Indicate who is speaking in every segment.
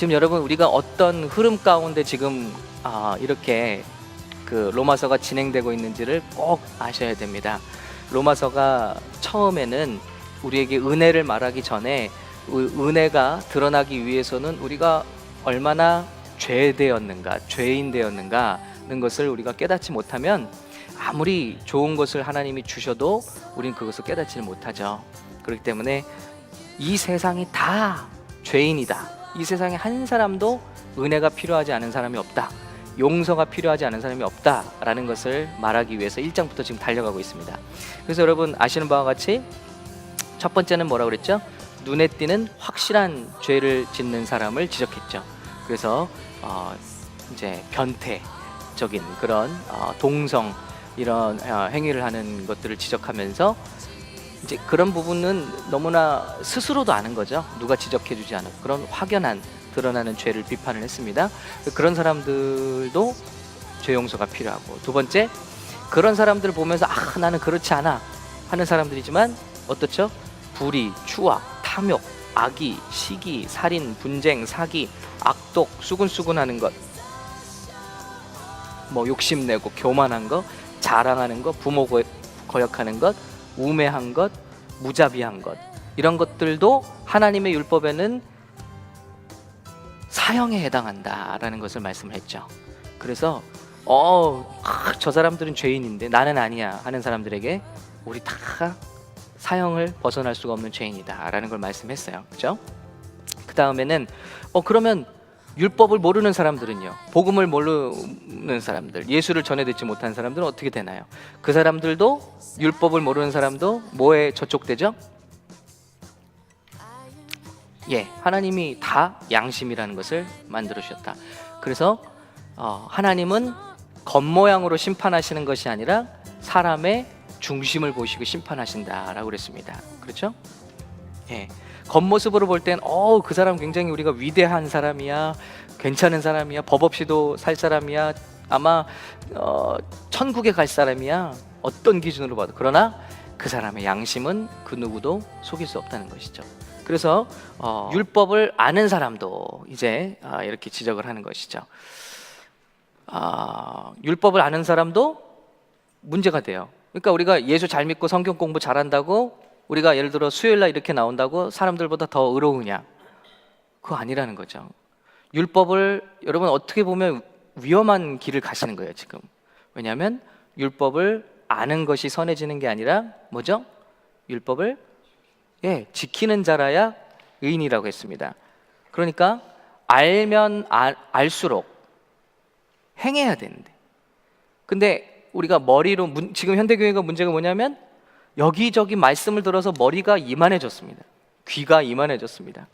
Speaker 1: 지금 여러분 우리가 어떤 흐름 가운데 지금 이렇게 그 로마서가 진행되고 있는지를 꼭 아셔야 됩니다. 로마서가 처음에는 우리에게 은혜를 말하기 전에 은혜가 드러나기 위해서는 우리가 얼마나 죄되었는가, 죄인 되었는가는 것을 우리가 깨닫지 못하면 아무리 좋은 것을 하나님이 주셔도 우린 그것을 깨닫지를 못하죠. 그렇기 때문에 이 세상이 다 죄인이다. 이 세상에 한 사람도 은혜가 필요하지 않은 사람이 없다. 용서가 필요하지 않은 사람이 없다라는 것을 말하기 위해서 1장부터 지금 달려가고 있습니다. 그래서 여러분 아시는 바와 같이 첫 번째는 뭐라고 그랬죠? 눈에 띄는 확실한 죄를 짓는 사람을 지적했죠. 그래서 이제 변태적인 그런 동성 이런 행위를 하는 것들을 지적하면서 이제 그런 부분은 너무나 스스로도 아는 거죠. 누가 지적해주지 않은 그런 확연한 드러나는 죄를 비판을 했습니다. 그런 사람들도 죄 용서가 필요하고, 두 번째, 그런 사람들을 보면서 나는 그렇지 않아 하는 사람들이지만 어떻죠? 불의, 추악, 탐욕, 악의, 시기, 살인, 분쟁, 사기, 악독, 수군수군하는 것, 뭐 욕심내고 교만한 것, 자랑하는 것, 부모 거역하는 것, 우매한 것, 무자비한 것, 이런 것들도 하나님의 율법에는 사형에 해당한다라는 것을 말씀을 했죠. 그래서 저 사람들은 죄인인데 나는 아니야 하는 사람들에게 우리 다 사형을 벗어날 수가 없는 죄인이다라는 걸 말씀했어요. 그렇죠? 그 다음에는 그러면 율법을 모르는 사람들은요, 복음을 모르는 사람들, 예수를 전해 듣지 못한 사람들은 어떻게 되나요? 그 사람들도, 율법을 모르는 사람도 뭐에 저촉되죠? 하나님이 다 양심이라는 것을 만들어 주셨다. 그래서 하나님은 겉모양으로 심판하시는 것이 아니라 사람의 중심을 보시고 심판하신다라고 그랬습니다. 그렇죠? 겉모습으로 볼 땐 그 사람 굉장히 우리가 위대한 사람이야, 괜찮은 사람이야, 법 없이도 살 사람이야, 아마 천국에 갈 사람이야, 어떤 기준으로 봐도. 그러나 그 사람의 양심은 그 누구도 속일 수 없다는 것이죠. 그래서 율법을 아는 사람도 이제 이렇게 지적을 하는 것이죠. 율법을 아는 사람도 문제가 돼요. 그러니까 우리가 예수 잘 믿고 성경 공부 잘한다고 우리가 예를 들어 수요일날 이렇게 나온다고 사람들보다 더 의로우냐? 그거 아니라는 거죠. 율법을 여러분 어떻게 보면 위험한 길을 가시는 거예요 지금. 왜냐하면 율법을 아는 것이 선해지는 게 아니라 뭐죠? 율법을 지키는 자라야 의인이라고 했습니다. 그러니까 알면 알수록 행해야 되는데, 근데 우리가 머리로 지금 현대교회가 문제가 뭐냐면 여기저기 말씀을 들어서 머리가 이만해졌습니다. 귀가 이만해졌습니다.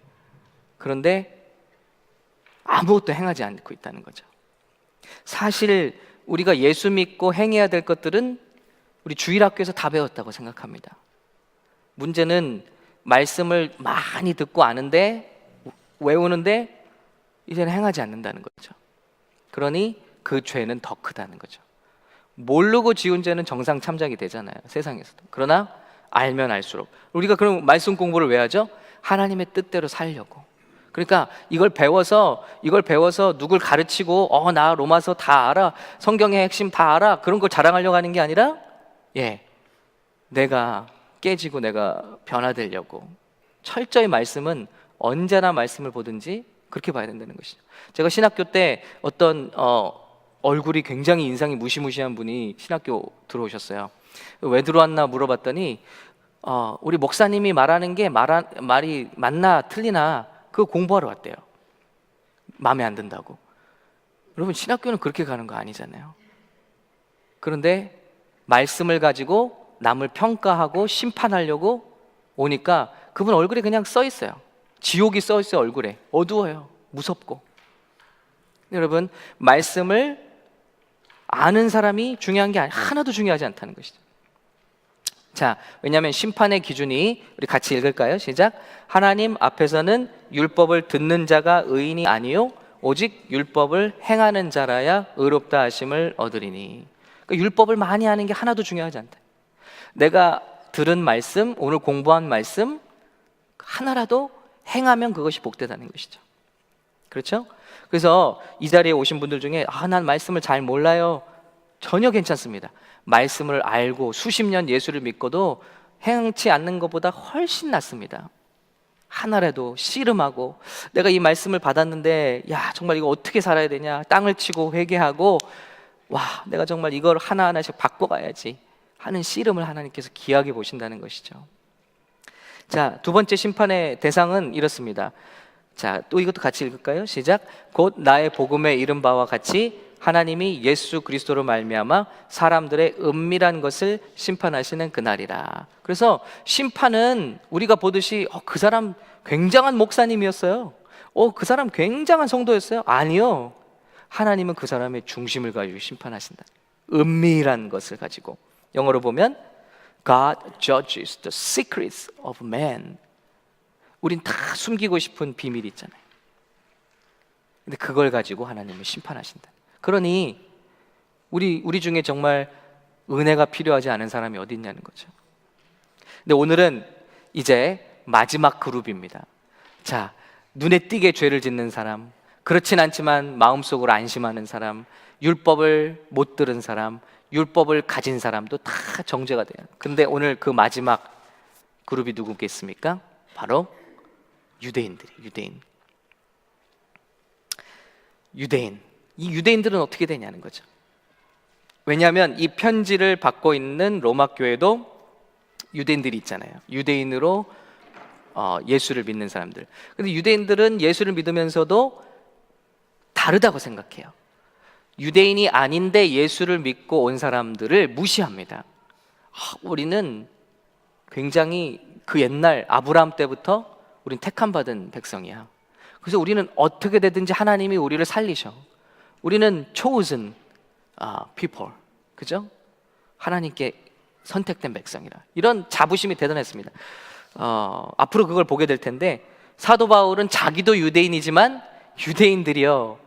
Speaker 1: 그런데 아무것도 행하지 않고 있다는 거죠. 사실 우리가 예수 믿고 행해야 될 것들은 우리 주일학교에서 다 배웠다고 생각합니다. 문제는 말씀을 많이 듣고 아는데, 외우는데 이제는 행하지 않는다는 거죠. 그러니 그 죄는 더 크다는 거죠. 모르고 지은 죄는 정상 참작이 되잖아요, 세상에서도. 그러나 알면 알수록. 우리가 그럼 말씀 공부를 왜 하죠? 하나님의 뜻대로 살려고. 그러니까 이걸 배워서 누굴 가르치고 나 로마서 다 알아, 성경의 핵심 다 알아, 그런 걸 자랑하려고 하는 게 아니라 내가 깨지고 내가 변화되려고. 철저히 말씀은 언제나 말씀을 보든지 그렇게 봐야 된다는 것이죠. 제가 신학교 때 어떤 얼굴이 굉장히 인상이 무시무시한 분이 신학교 들어오셨어요. 왜 들어왔나 물어봤더니 우리 목사님이 말하는 게 말이 맞나 틀리나 그거 공부하러 왔대요. 마음에 안 든다고. 여러분 신학교는 그렇게 가는 거 아니잖아요. 그런데 말씀을 가지고 남을 평가하고 심판하려고 오니까 그분 얼굴에 그냥 써 있어요. 지옥이 써 있어요. 얼굴에 어두워요. 무섭고. 여러분 말씀을 아는 사람이 중요한 게 하나도 중요하지 않다는 것이죠. 자, 왜냐하면 심판의 기준이, 우리 같이 읽을까요? 시작. 하나님 앞에서는 율법을 듣는 자가 의인이 아니요 오직 율법을 행하는 자라야 의롭다 하심을 얻으리니. 그러니까 율법을 많이 하는 게 하나도 중요하지 않다. 내가 들은 말씀, 오늘 공부한 말씀 하나라도 행하면 그것이 복되다는 것이죠. 그렇죠? 그래서 이 자리에 오신 분들 중에 난 말씀을 잘 몰라요. 전혀 괜찮습니다. 말씀을 알고 수십 년 예수를 믿고도 행치 않는 것보다 훨씬 낫습니다. 하나라도 씨름하고 내가 이 말씀을 받았는데 정말 이거 어떻게 살아야 되냐, 땅을 치고 회개하고 내가 정말 이걸 하나하나씩 바꿔가야지 하는 씨름을 하나님께서 귀하게 보신다는 것이죠. 자, 두 번째 심판의 대상은 이렇습니다. 자, 또 이것도 같이 읽을까요? 시작. 곧 나의 복음에 이른 바와 같이 하나님이 예수 그리스도로 말미암아 사람들의 은밀한 것을 심판하시는 그날이라. 그래서 심판은 우리가 보듯이 그 사람 굉장한 목사님이었어요, 그 사람 굉장한 성도였어요, 아니요. 하나님은 그 사람의 중심을 가지고 심판하신다. 은밀한 것을 가지고. 영어로 보면 God judges the secrets of man. 우린 다 숨기고 싶은 비밀이 있잖아요. 근데 그걸 가지고 하나님은 심판하신다. 그러니 우리 중에 정말 은혜가 필요하지 않은 사람이 어디 있냐는 거죠. 근데 오늘은 이제 마지막 그룹입니다. 자, 눈에 띄게 죄를 짓는 사람, 그렇진 않지만 마음속으로 안심하는 사람, 율법을 못 들은 사람, 율법을 가진 사람도 다 정죄가 돼요. 근데 오늘 그 마지막 그룹이 누구겠습니까? 바로 유대인들이. 유대인. 이 유대인들은 어떻게 되냐는 거죠. 왜냐하면 이 편지를 받고 있는 로마 교회도 유대인들이 있잖아요. 유대인으로 예수를 믿는 사람들. 근데 유대인들은 예수를 믿으면서도 다르다고 생각해요. 유대인이 아닌데 예수를 믿고 온 사람들을 무시합니다. 우리는 굉장히 그 옛날 아브라함 때부터 우린 택함 받은 백성이야. 그래서 우리는 어떻게 되든지 하나님이 우리를 살리셔. 우리는 chosen people, 그죠? 하나님께 선택된 백성이라. 이런 자부심이 대단했습니다. 앞으로 그걸 보게 될 텐데, 사도 바울은 자기도 유대인이지만 유대인들이요,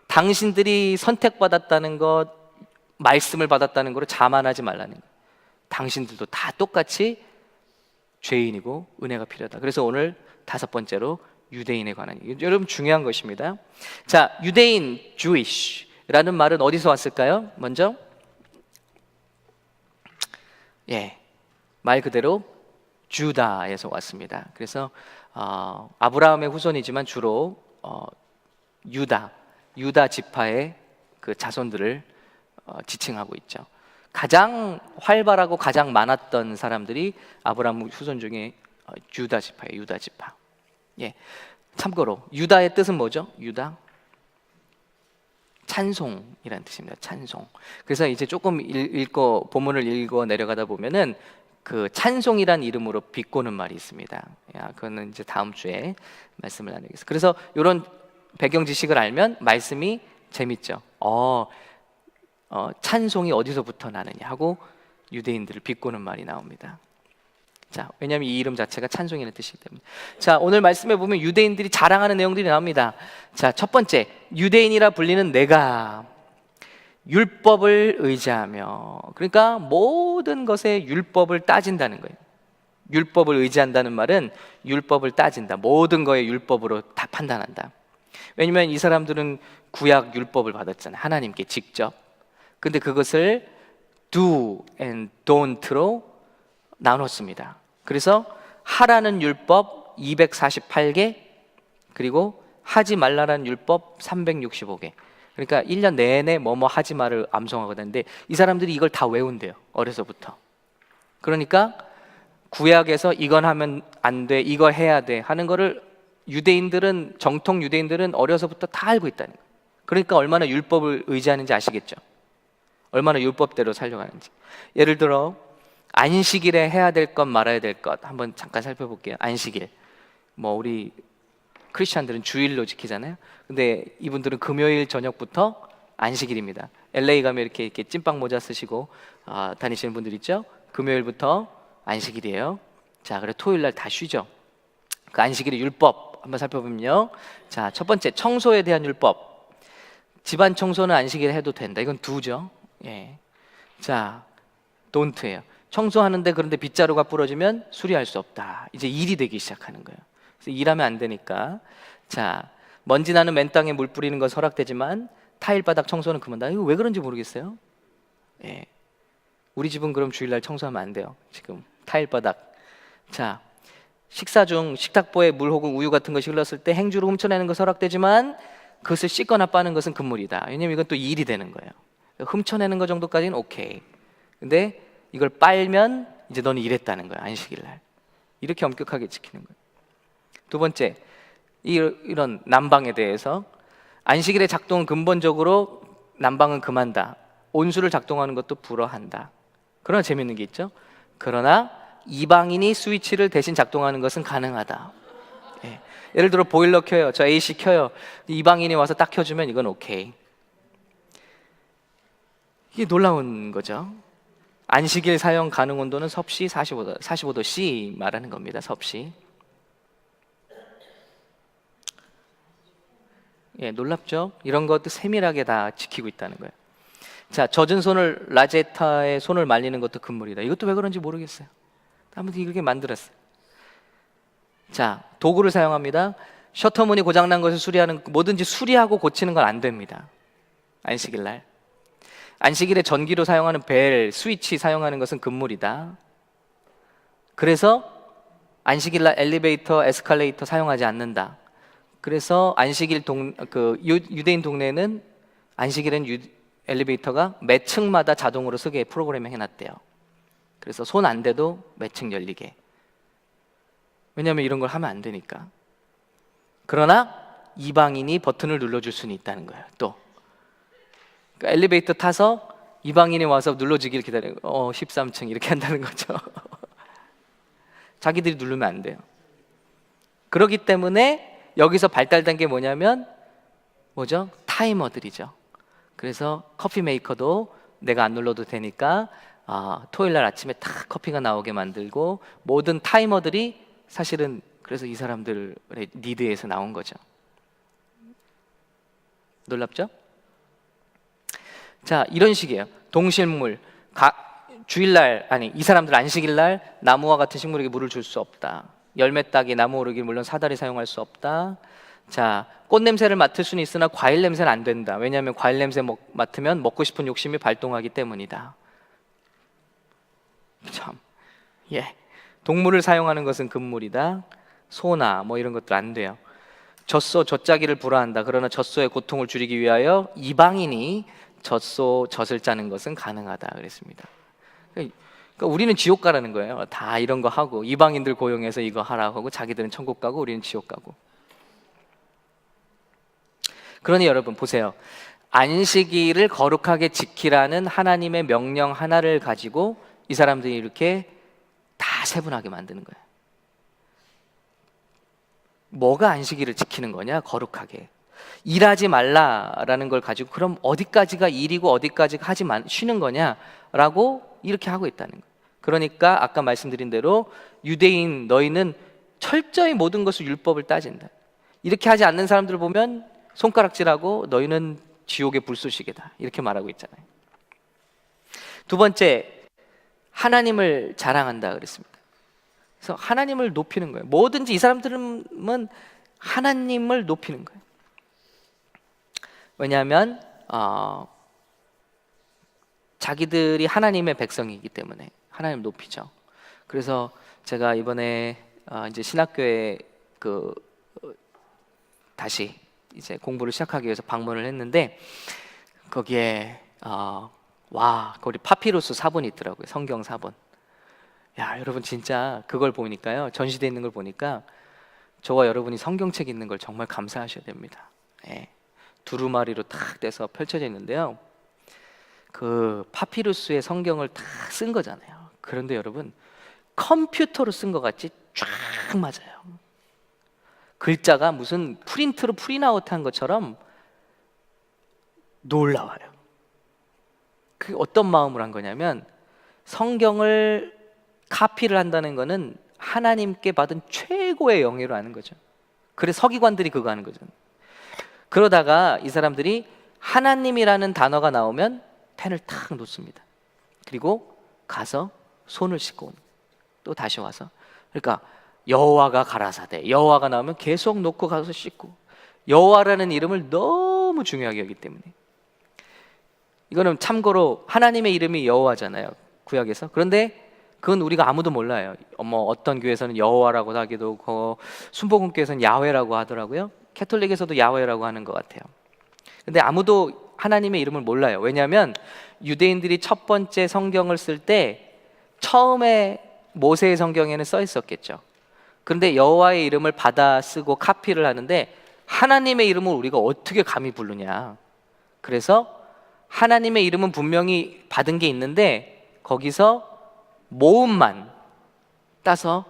Speaker 1: 당신들이 선택받았다는 것, 말씀을 받았다는 것을 자만하지 말라는 거예요. 당신들도 다 똑같이 죄인이고 은혜가 필요하다. 그래서 오늘 다섯 번째로 유대인에 관한 얘기. 여러분 중요한 것입니다. 자, 유대인, Jewish라는 말은 어디서 왔을까요? 먼저 말 그대로 주다에서 왔습니다. 그래서 아브라함의 후손이지만 주로 유다 지파의 그 자손들을 지칭하고 있죠. 가장 활발하고 가장 많았던 사람들이 아브라함 후손 중에 유다 지파예요. 유다 지파. 참고로 유다의 뜻은 뭐죠? 유다, 찬송이라는 뜻입니다. 찬송. 그래서 이제 조금 본문을 읽어 내려가다 보면은 그 찬송이란 이름으로 비꼬는 말이 있습니다. 그거는 이제 다음 주에 말씀을 나누겠습니다. 그래서 이런 배경 지식을 알면 말씀이 재밌죠. 찬송이 어디서부터 나느냐 하고 유대인들을 비꼬는 말이 나옵니다. 자, 왜냐하면 이 이름 자체가 찬송이라는 뜻이기 때문에. 자, 오늘 말씀에 보면 유대인들이 자랑하는 내용들이 나옵니다. 자, 첫 번째, 유대인이라 불리는 내가 율법을 의지하며, 그러니까 모든 것에 율법을 따진다는 거예요. 율법을 의지한다는 말은 율법을 따진다. 모든 거에 율법으로 다 판단한다. 왜냐하면 이 사람들은 구약 율법을 받았잖아요. 하나님께 직접. 근데 그것을 do and don't로 나눴습니다. 그래서 하라는 율법 248개, 그리고 하지 말라는 율법 365개. 그러니까 1년 내내 뭐뭐 하지 말을 암송하거든요. 이 사람들이 이걸 다 외운대요, 어려서부터. 그러니까 구약에서 이건 하면 안 돼, 이거 해야 돼 하는 거를 유대인들은, 정통 유대인들은 어려서부터 다 알고 있다는 거예요. 그러니까 얼마나 율법을 의지하는지 아시겠죠? 얼마나 율법대로 살려가는지. 예를 들어 안식일에 해야 될 것 말아야 될 것 한번 잠깐 살펴볼게요. 안식일, 우리 크리스찬들은 주일로 지키잖아요. 근데 이분들은 금요일 저녁부터 안식일입니다. LA 가면 이렇게 찐빵 모자 쓰시고 다니시는 분들 있죠? 금요일부터 안식일이에요. 자, 그래 토요일 날 다 쉬죠. 그 안식일의 율법 한번 살펴보면요. 자, 첫 번째, 청소에 대한 율법. 집안 청소는 안식일에 해도 된다. 이건 do죠. 자, don't예요. 청소하는데 그런데 빗자루가 부러지면 수리할 수 없다. 이제 일이 되기 시작하는 거예요. 그래서 일하면 안 되니까. 자, 먼지 나는 맨 땅에 물 뿌리는 건 허락되지만 타일 바닥 청소는 금한다. 이거 왜 그런지 모르겠어요. 예. 우리 집은 그럼 주일날 청소하면 안 돼요. 지금 타일 바닥. 자, 식사 중 식탁보에 물 혹은 우유 같은 것이 흘렀을 때 행주로 훔쳐내는 것은 허락되지만 그것을 씻거나 빠는 것은 금물이다. 왜냐면 이건 또 일이 되는 거예요. 훔쳐내는 것 정도까지는 오케이. 근데 이걸 빨면 이제 너는 일했다는 거야. 안식일 날. 이렇게 엄격하게 지키는 거예요. 두 번째, 이런 난방에 대해서 안식일의 작동은 근본적으로 난방은 금한다. 온수를 작동하는 것도 불허한다. 그러나 재밌는 게 있죠. 그러나 이방인이 스위치를 대신 작동하는 것은 가능하다. 예. 예를 들어 보일러 켜요. 저 AC 켜요. 이방인이 와서 딱 켜주면 이건 오케이. 이게 놀라운 거죠. 안식일 사용 가능 온도는 섭씨 45도 C 말하는 겁니다. 섭씨. 예, 놀랍죠? 이런 것도 세밀하게 다 지키고 있다는 거예요. 자, 젖은 손을 라제타에 손을 말리는 것도 금물이다. 이것도 왜 그런지 모르겠어요. 아무튼 이렇게 만들었어요. 자, 도구를 사용합니다. 셔터문이 고장난 것을 수리하는, 뭐든지 수리하고 고치는 건 안 됩니다. 안식일 날. 안식일에 전기로 사용하는 벨, 스위치 사용하는 것은 금물이다. 그래서 안식일 날 엘리베이터, 에스컬레이터 사용하지 않는다. 그래서 안식일 유대인 동네에는 안식일엔 엘리베이터가 매 층마다 자동으로 쓰게 프로그래밍 해놨대요. 그래서 손 안 대도 매 층 열리게. 왜냐하면 이런 걸 하면 안 되니까. 그러나 이방인이 버튼을 눌러줄 수는 있다는 거예요. 또 그러니까 엘리베이터 타서 이방인이 와서 눌러주길 기다려요. 13층 이렇게 한다는 거죠. 자기들이 누르면 안 돼요. 그렇기 때문에 여기서 발달된 게 뭐냐면 뭐죠? 타이머들이죠. 그래서 커피 메이커도 내가 안 눌러도 되니까 토요일 날 아침에 탁 커피가 나오게 만들고, 모든 타이머들이 사실은 그래서 이 사람들의 니드에서 나온 거죠. 놀랍죠? 자, 이런 식이에요. 동실물, 주일날, 아니 이 사람들 안식일날 나무와 같은 식물에게 물을 줄 수 없다. 열매 따기, 나무 오르기, 물론 사다리 사용할 수 없다. 자, 꽃 냄새를 맡을 수는 있으나 과일 냄새는 안 된다. 왜냐하면 과일 냄새 맡으면 먹고 싶은 욕심이 발동하기 때문이다. 참, 예. 동물을 사용하는 것은 금물이다. 소나 뭐 이런 것들 안 돼요. 젖자기를 불화한다. 그러나 젖소의 고통을 줄이기 위하여 이방인이 젖을 짜는 것은 가능하다 그랬습니다. 그러니까 우리는 지옥 가라는 거예요. 다 이런 거 하고 이방인들 고용해서 이거 하라고 하고 자기들은 천국 가고 우리는 지옥 가고. 그러니 여러분 보세요. 안식일을 거룩하게 지키라는 하나님의 명령 하나를 가지고 이 사람들이 이렇게 다 세분하게 만드는 거예요. 뭐가 안식일을 지키는 거냐? 거룩하게. 일하지 말라라는 걸 가지고 그럼 어디까지가 일이고 어디까지가 쉬는 거냐라고 이렇게 하고 있다는 거예요. 그러니까 아까 말씀드린 대로 유대인 너희는 철저히 모든 것을 율법을 따진다. 이렇게 하지 않는 사람들을 보면 손가락질하고 너희는 지옥의 불쏘시개다 이렇게 말하고 있잖아요. 두 번째, 하나님을 자랑한다 그랬습니다. 그래서 하나님을 높이는 거예요. 뭐든지 이 사람들은 하나님을 높이는 거예요. 왜냐하면 자기들이 하나님의 백성이기 때문에 하나님 높이죠. 그래서 제가 이번에 이제 신학교에 다시 이제 공부를 시작하기 위해서 방문을 했는데 거기에 거기 파피루스 사본이 있더라고요. 성경 사본. 야, 여러분 진짜 그걸 보니까요, 전시되어 있는 걸 보니까 저와 여러분이 성경책 있는 걸 정말 감사하셔야 됩니다. 예. 두루마리로 탁 떼서 펼쳐져 있는데요, 그 파피루스의 성경을 다 쓴 거잖아요. 그런데 여러분 컴퓨터로 쓴 것 같이 쫙 맞아요. 글자가 무슨 프린트로 프린아웃한 것처럼 놀라워요. 그 어떤 마음으로 한 거냐면 성경을 카피를 한다는 거는 하나님께 받은 최고의 영예로 하는 거죠. 그래서 서기관들이 그거 하는 거죠. 그러다가 이 사람들이 하나님이라는 단어가 나오면 펜을 탁 놓습니다. 그리고 가서 손을 씻고 또 다시 와서, 그러니까 여호와가 가라사대, 여호와가 나오면 계속 놓고 가서 씻고, 여호와라는 이름을 너무 중요하게 여기기 때문에. 이거는 참고로 하나님의 이름이 여호와잖아요, 구약에서. 그런데 그건 우리가 아무도 몰라요. 어떤 교회에서는 여호와라고 하기도 하고, 순복음교회에서는 야훼라고 하더라고요. 캐톨릭에서도 야훼라고 하는 것 같아요. 근데 아무도 하나님의 이름을 몰라요. 왜냐하면 유대인들이 첫 번째 성경을 쓸 때 처음에 모세의 성경에는 써 있었겠죠. 그런데 여호와의 이름을 받아 쓰고 카피를 하는데 하나님의 이름을 우리가 어떻게 감히 부르냐. 그래서 하나님의 이름은 분명히 받은 게 있는데 거기서 모음만 따서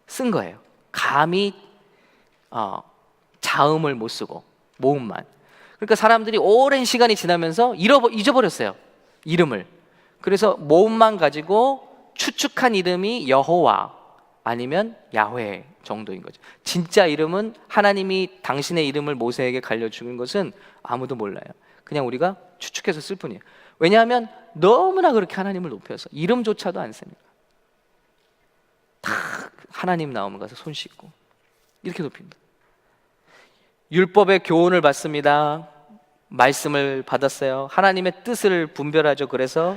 Speaker 1: 쓴 거예요. 감히 자음을 못 쓰고 모음만. 그러니까 사람들이 오랜 시간이 지나면서 잊어버렸어요, 이름을. 그래서 모음만 가지고 추측한 이름이 여호와 아니면 야훼 정도인 거죠. 진짜 이름은, 하나님이 당신의 이름을 모세에게 가르쳐준 것은 아무도 몰라요. 그냥 우리가 추측해서 쓸 뿐이에요. 왜냐하면 너무나 그렇게 하나님을 높여서 이름조차도 안 씁니다. 다 하나님 나오면 가서 손 씻고 이렇게 높입니다. 율법의 교훈을 받습니다. 말씀을 받았어요. 하나님의 뜻을 분별하죠. 그래서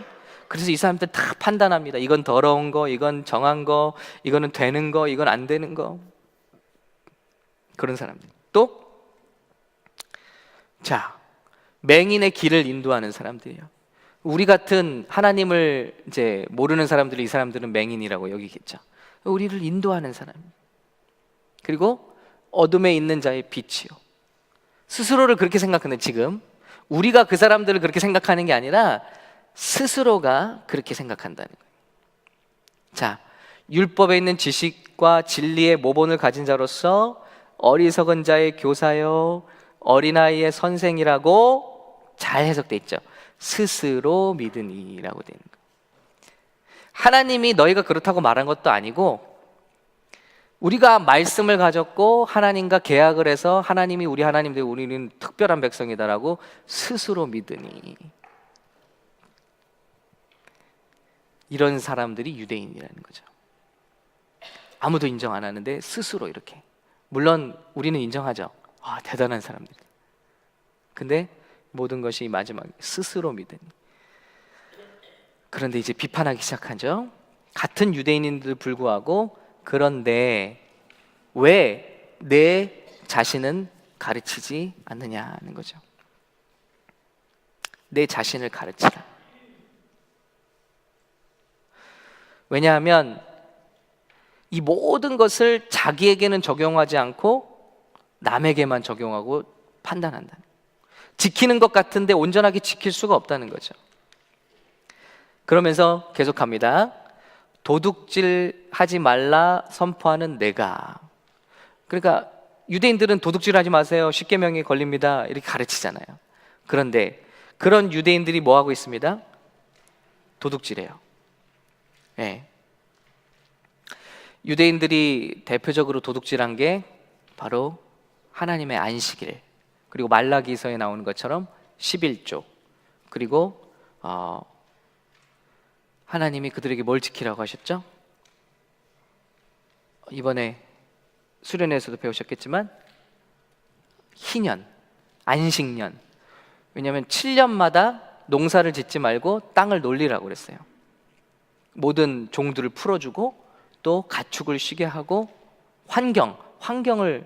Speaker 1: 이 사람들 다 판단합니다. 이건 더러운 거, 이건 정한 거, 이거는 되는 거, 이건 안 되는 거. 그런 사람들. 또 맹인의 길을 인도하는 사람들이에요. 우리 같은 하나님을 이제 모르는 사람들이, 이 사람들은 맹인이라고 여기겠죠. 우리를 인도하는 사람. 그리고 어둠에 있는 자의 빛이요. 스스로를 그렇게 생각하는, 지금 우리가 그 사람들을 그렇게 생각하는 게 아니라 스스로가 그렇게 생각한다는 거예요. 율법에 있는 지식과 진리의 모본을 가진 자로서 어리석은 자의 교사요, 어린아이의 선생이라고 잘 해석돼 있죠. 스스로 믿으니라고 되는 거예요. 하나님이 너희가 그렇다고 말한 것도 아니고, 우리가 말씀을 가졌고 하나님과 계약을 해서 하나님이 우리 하나님들, 우리는 특별한 백성이다라고 스스로 믿으니, 이런 사람들이 유대인이라는 거죠. 아무도 인정 안 하는데 스스로 이렇게. 물론 우리는 인정하죠. 대단한 사람들. 근데 모든 것이 마지막에 스스로 믿으니. 그런데 이제 비판하기 시작하죠. 같은 유대인인들 불구하고, 그런데 왜 내 자신은 가르치지 않느냐는 거죠. 내 자신을 가르치라. 왜냐하면 이 모든 것을 자기에게는 적용하지 않고 남에게만 적용하고 판단한다. 지키는 것 같은데 온전하게 지킬 수가 없다는 거죠. 그러면서 계속합니다. 도둑질 하지 말라 선포하는 내가. 그러니까 유대인들은 도둑질 하지 마세요, 십계명에 걸립니다, 이렇게 가르치잖아요. 그런데 그런 유대인들이 뭐 하고 있습니다? 도둑질해요. 네. 유대인들이 대표적으로 도둑질한 게 바로 하나님의 안식일, 그리고 말라기서에 나오는 것처럼 11조, 그리고 하나님이 그들에게 뭘 지키라고 하셨죠? 이번에 수련회에서도 배우셨겠지만 희년, 안식년. 왜냐하면 7년마다 농사를 짓지 말고 땅을 놀리라고 그랬어요. 모든 종들을 풀어주고 또 가축을 쉬게 하고 환경을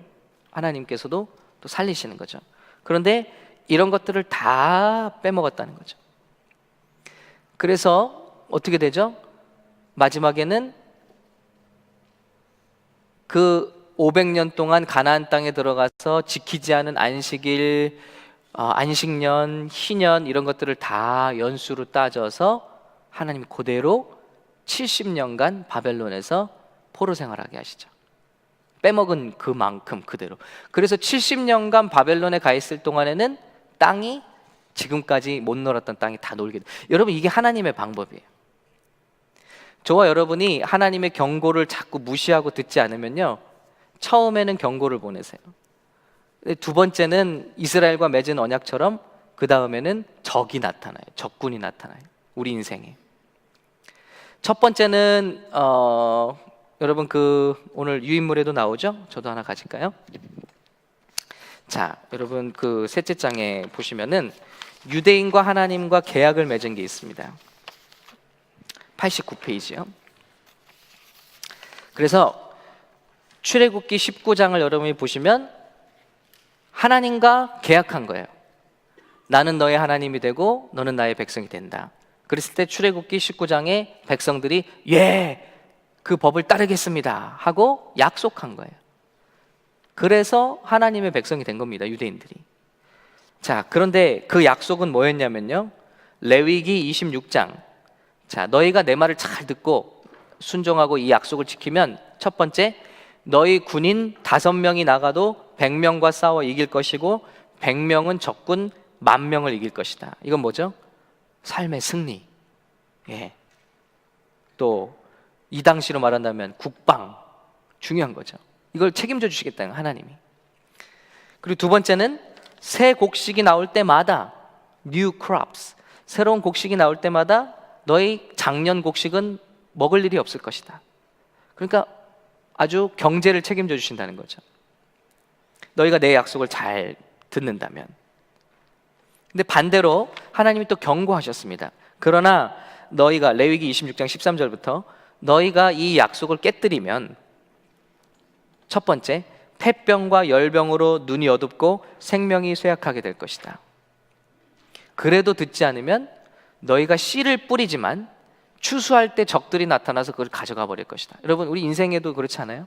Speaker 1: 하나님께서도 또 살리시는 거죠. 그런데 이런 것들을 다 빼먹었다는 거죠. 그래서 어떻게 되죠? 마지막에는 그 500년 동안 가나안 땅에 들어가서 지키지 않은 안식일, 안식년, 희년, 이런 것들을 다 연수로 따져서 하나님이 그대로 70년간 바벨론에서 포로 생활하게 하시죠. 빼먹은 그만큼 그대로. 그래서 70년간 바벨론에 가 있을 동안에는 땅이, 지금까지 못 놀았던 땅이 다 놀게 돼요. 여러분, 이게 하나님의 방법이에요. 저와 여러분이 하나님의 경고를 자꾸 무시하고 듣지 않으면요, 처음에는 경고를 보내세요. 두 번째는 이스라엘과 맺은 언약처럼 그 다음에는 적이 나타나요. 적군이 나타나요, 우리 인생에. 첫 번째는 여러분 오늘 유인물에도 나오죠? 저도 하나 가질까요? 자, 여러분 그 셋째 장에 보시면은 유대인과 하나님과 계약을 맺은 게 있습니다. 89페이지요. 그래서 출애굽기 19장을 여러분이 보시면 하나님과 계약한 거예요. 나는 너의 하나님이 되고 너는 나의 백성이 된다. 그랬을 때 출애굽기 19장에 백성들이 예, 그 법을 따르겠습니다 하고 약속한 거예요. 그래서 하나님의 백성이 된 겁니다, 유대인들이. 자, 그런데 그 약속은 뭐였냐면요, 레위기 26장. 자, 너희가 내 말을 잘 듣고 순종하고 이 약속을 지키면, 첫 번째, 너희 군인 5명이 나가도 100명과 싸워 이길 것이고 100명은 적군 10,000명을 이길 것이다. 이건 뭐죠? 삶의 승리. 예. 또 이 당시로 말한다면 국방, 중요한 거죠. 이걸 책임져 주시겠다는 하나님이. 그리고 두 번째는 새 곡식이 나올 때마다 new crops, 새로운 곡식이 나올 때마다 너희 작년 곡식은 먹을 일이 없을 것이다. 그러니까 아주 경제를 책임져 주신다는 거죠. 너희가 내 약속을 잘 듣는다면. 근데 반대로 하나님이 또 경고하셨습니다. 그러나 너희가, 레위기 26장 13절부터 너희가 이 약속을 깨뜨리면, 첫 번째, 폐병과 열병으로 눈이 어둡고 생명이 쇠약하게 될 것이다. 그래도 듣지 않으면 너희가 씨를 뿌리지만 추수할 때 적들이 나타나서 그걸 가져가 버릴 것이다. 여러분, 우리 인생에도 그렇지 않아요?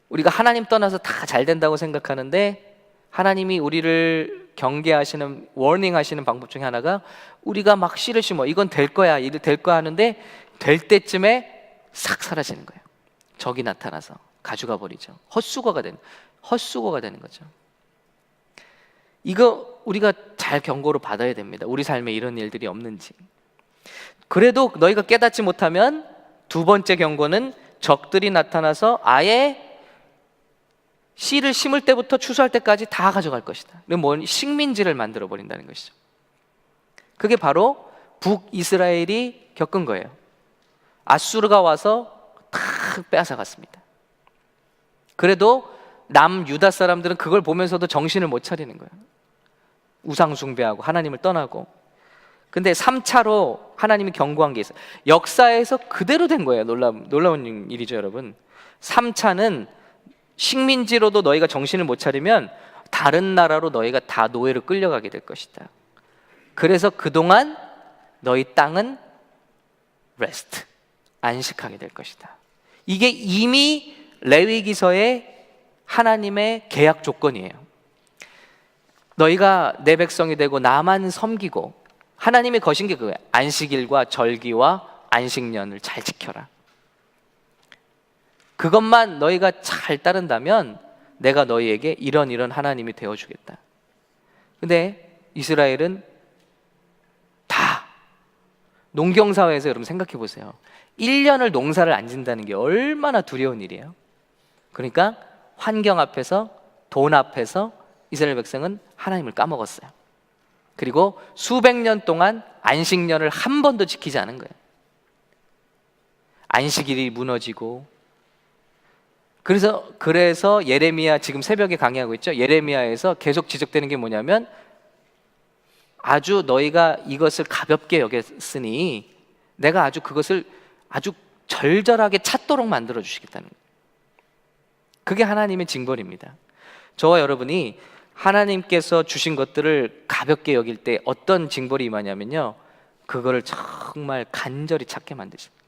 Speaker 1: 우리가 하나님 떠나서 다 잘 된다고 생각하는데 하나님이 우리를 경계하시는, 워닝하시는 방법 중에 하나가, 우리가 막 씨를 심어 이건 될 거야, 이래 될 거야 하는데 될 때쯤에 싹 사라지는 거예요. 적이 나타나서 가져가 버리죠. 헛수고가 되는 거죠. 이거 우리가 잘 경고를 받아야 됩니다. 우리 삶에 이런 일들이 없는지. 그래도 너희가 깨닫지 못하면 두 번째 경고는 적들이 나타나서 아예 씨를 심을 때부터 추수할 때까지 다 가져갈 것이다. 뭐 식민지를 만들어 버린다는 것이죠. 그게 바로 북이스라엘이 겪은 거예요. 아수르가 와서 탁 빼앗아갔습니다. 그래도 남유다 사람들은 그걸 보면서도 정신을 못 차리는 거예요. 우상 숭배하고 하나님을 떠나고. 근데 3차로 하나님이 경고한 게 있어요. 역사에서 그대로 된 거예요. 놀라운 일이죠, 여러분. 3차는 식민지로도 너희가 정신을 못 차리면 다른 나라로 너희가 다 노예로 끌려가게 될 것이다. 그래서 그동안 너희 땅은 레스트, 안식하게 될 것이다. 이게 이미 레위기서의 하나님의 계약 조건이에요. 너희가 내 백성이 되고 나만 섬기고, 하나님이 거신 게 그거예요. 안식일과 절기와 안식년을 잘 지켜라. 그것만 너희가 잘 따른다면 내가 너희에게 이런 하나님이 되어주겠다. 근데 이스라엘은 다, 농경사회에서 여러분 생각해 보세요. 1년을 농사를 안 짓는다는 게 얼마나 두려운 일이에요. 그러니까 환경 앞에서, 돈 앞에서 이스라엘 백성은 하나님을 까먹었어요. 그리고 수백 년 동안 안식년을 한 번도 지키지 않은 거예요. 안식일이 무너지고. 그래서 예레미야, 지금 새벽에 강의하고 있죠. 예레미야에서 계속 지적되는 게 뭐냐면, 아주 너희가 이것을 가볍게 여겼으니 내가 아주 그것을 아주 절절하게 찾도록 만들어 주시겠다는 거예요. 그게 하나님의 징벌입니다. 저와 여러분이 하나님께서 주신 것들을 가볍게 여길 때 어떤 징벌이 임하냐면요, 그거를 정말 간절히 찾게 만드십니다.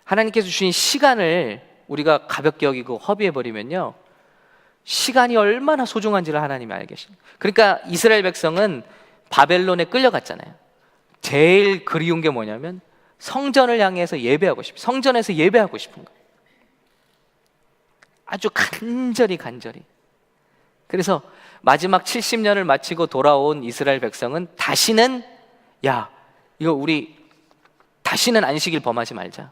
Speaker 1: 하나님께서 주신 시간을 우리가 가볍게 여기고 허비해버리면요, 시간이 얼마나 소중한지를 하나님이 알고 계십니다. 그러니까 이스라엘 백성은 바벨론에 끌려갔잖아요. 제일 그리운 게 뭐냐면 성전을 향해서 예배하고 싶어요. 성전에서 예배하고 싶은 거예요. 아주 간절히. 그래서 마지막 70년을 마치고 돌아온 이스라엘 백성은 다시는, 야, 이거 우리 다시는 안식일 범하지 말자.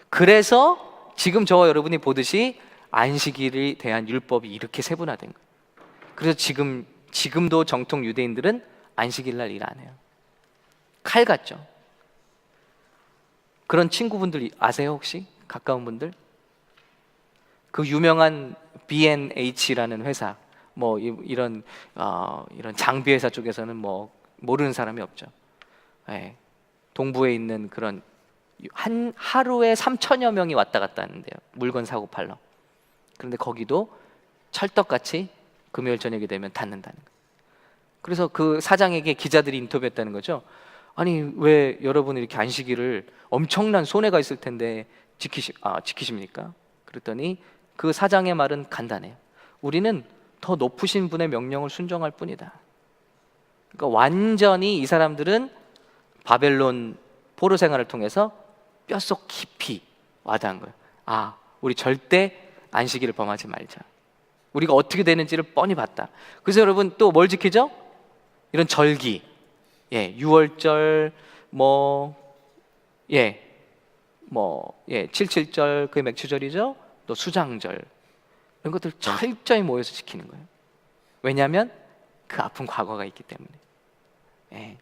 Speaker 1: 그래서 지금 저와 여러분이 보듯이 안식일에 대한 율법이 이렇게 세분화된 거예요. 그래서 지금도 정통 유대인들은 안식일 날 일 안 해요. 칼 같죠? 그런 친구분들 아세요, 혹시? 가까운 분들? 그 유명한 B&H라는 회사, 뭐 이런 장비 회사 쪽에서는 뭐 모르는 사람이 없죠. 예. 동부에 있는 그런 한 하루에 3천여 명이 왔다 갔다 하는데요. 물건 사고 팔러. 그런데 거기도 철떡같이 금요일 저녁이 되면 닫는다는 거예요. 그래서 그 사장에게 기자들이 인터뷰했다는 거죠. 아니 왜 여러분 이렇게 안식일을 엄청난 손해가 있을 텐데 지키십니까? 그랬더니 그 사장의 말은 간단해요. 우리는 더 높으신 분의 명령을 순종할 뿐이다. 그러니까 완전히 이 사람들은 바벨론 포로 생활을 통해서 뼛속 깊이 와닿은 거예요. 아, 우리 절대 안식일을 범하지 말자. 우리가 어떻게 되는지를 뻔히 봤다. 그래서 여러분 또 뭘 지키죠? 이런 절기, 유월절, 칠칠절, 그게 맥추절이죠. 또 수장절, 이런 것들 철저히 모여서 지키는 거예요. 왜냐하면 그 아픈 과거가 있기 때문에.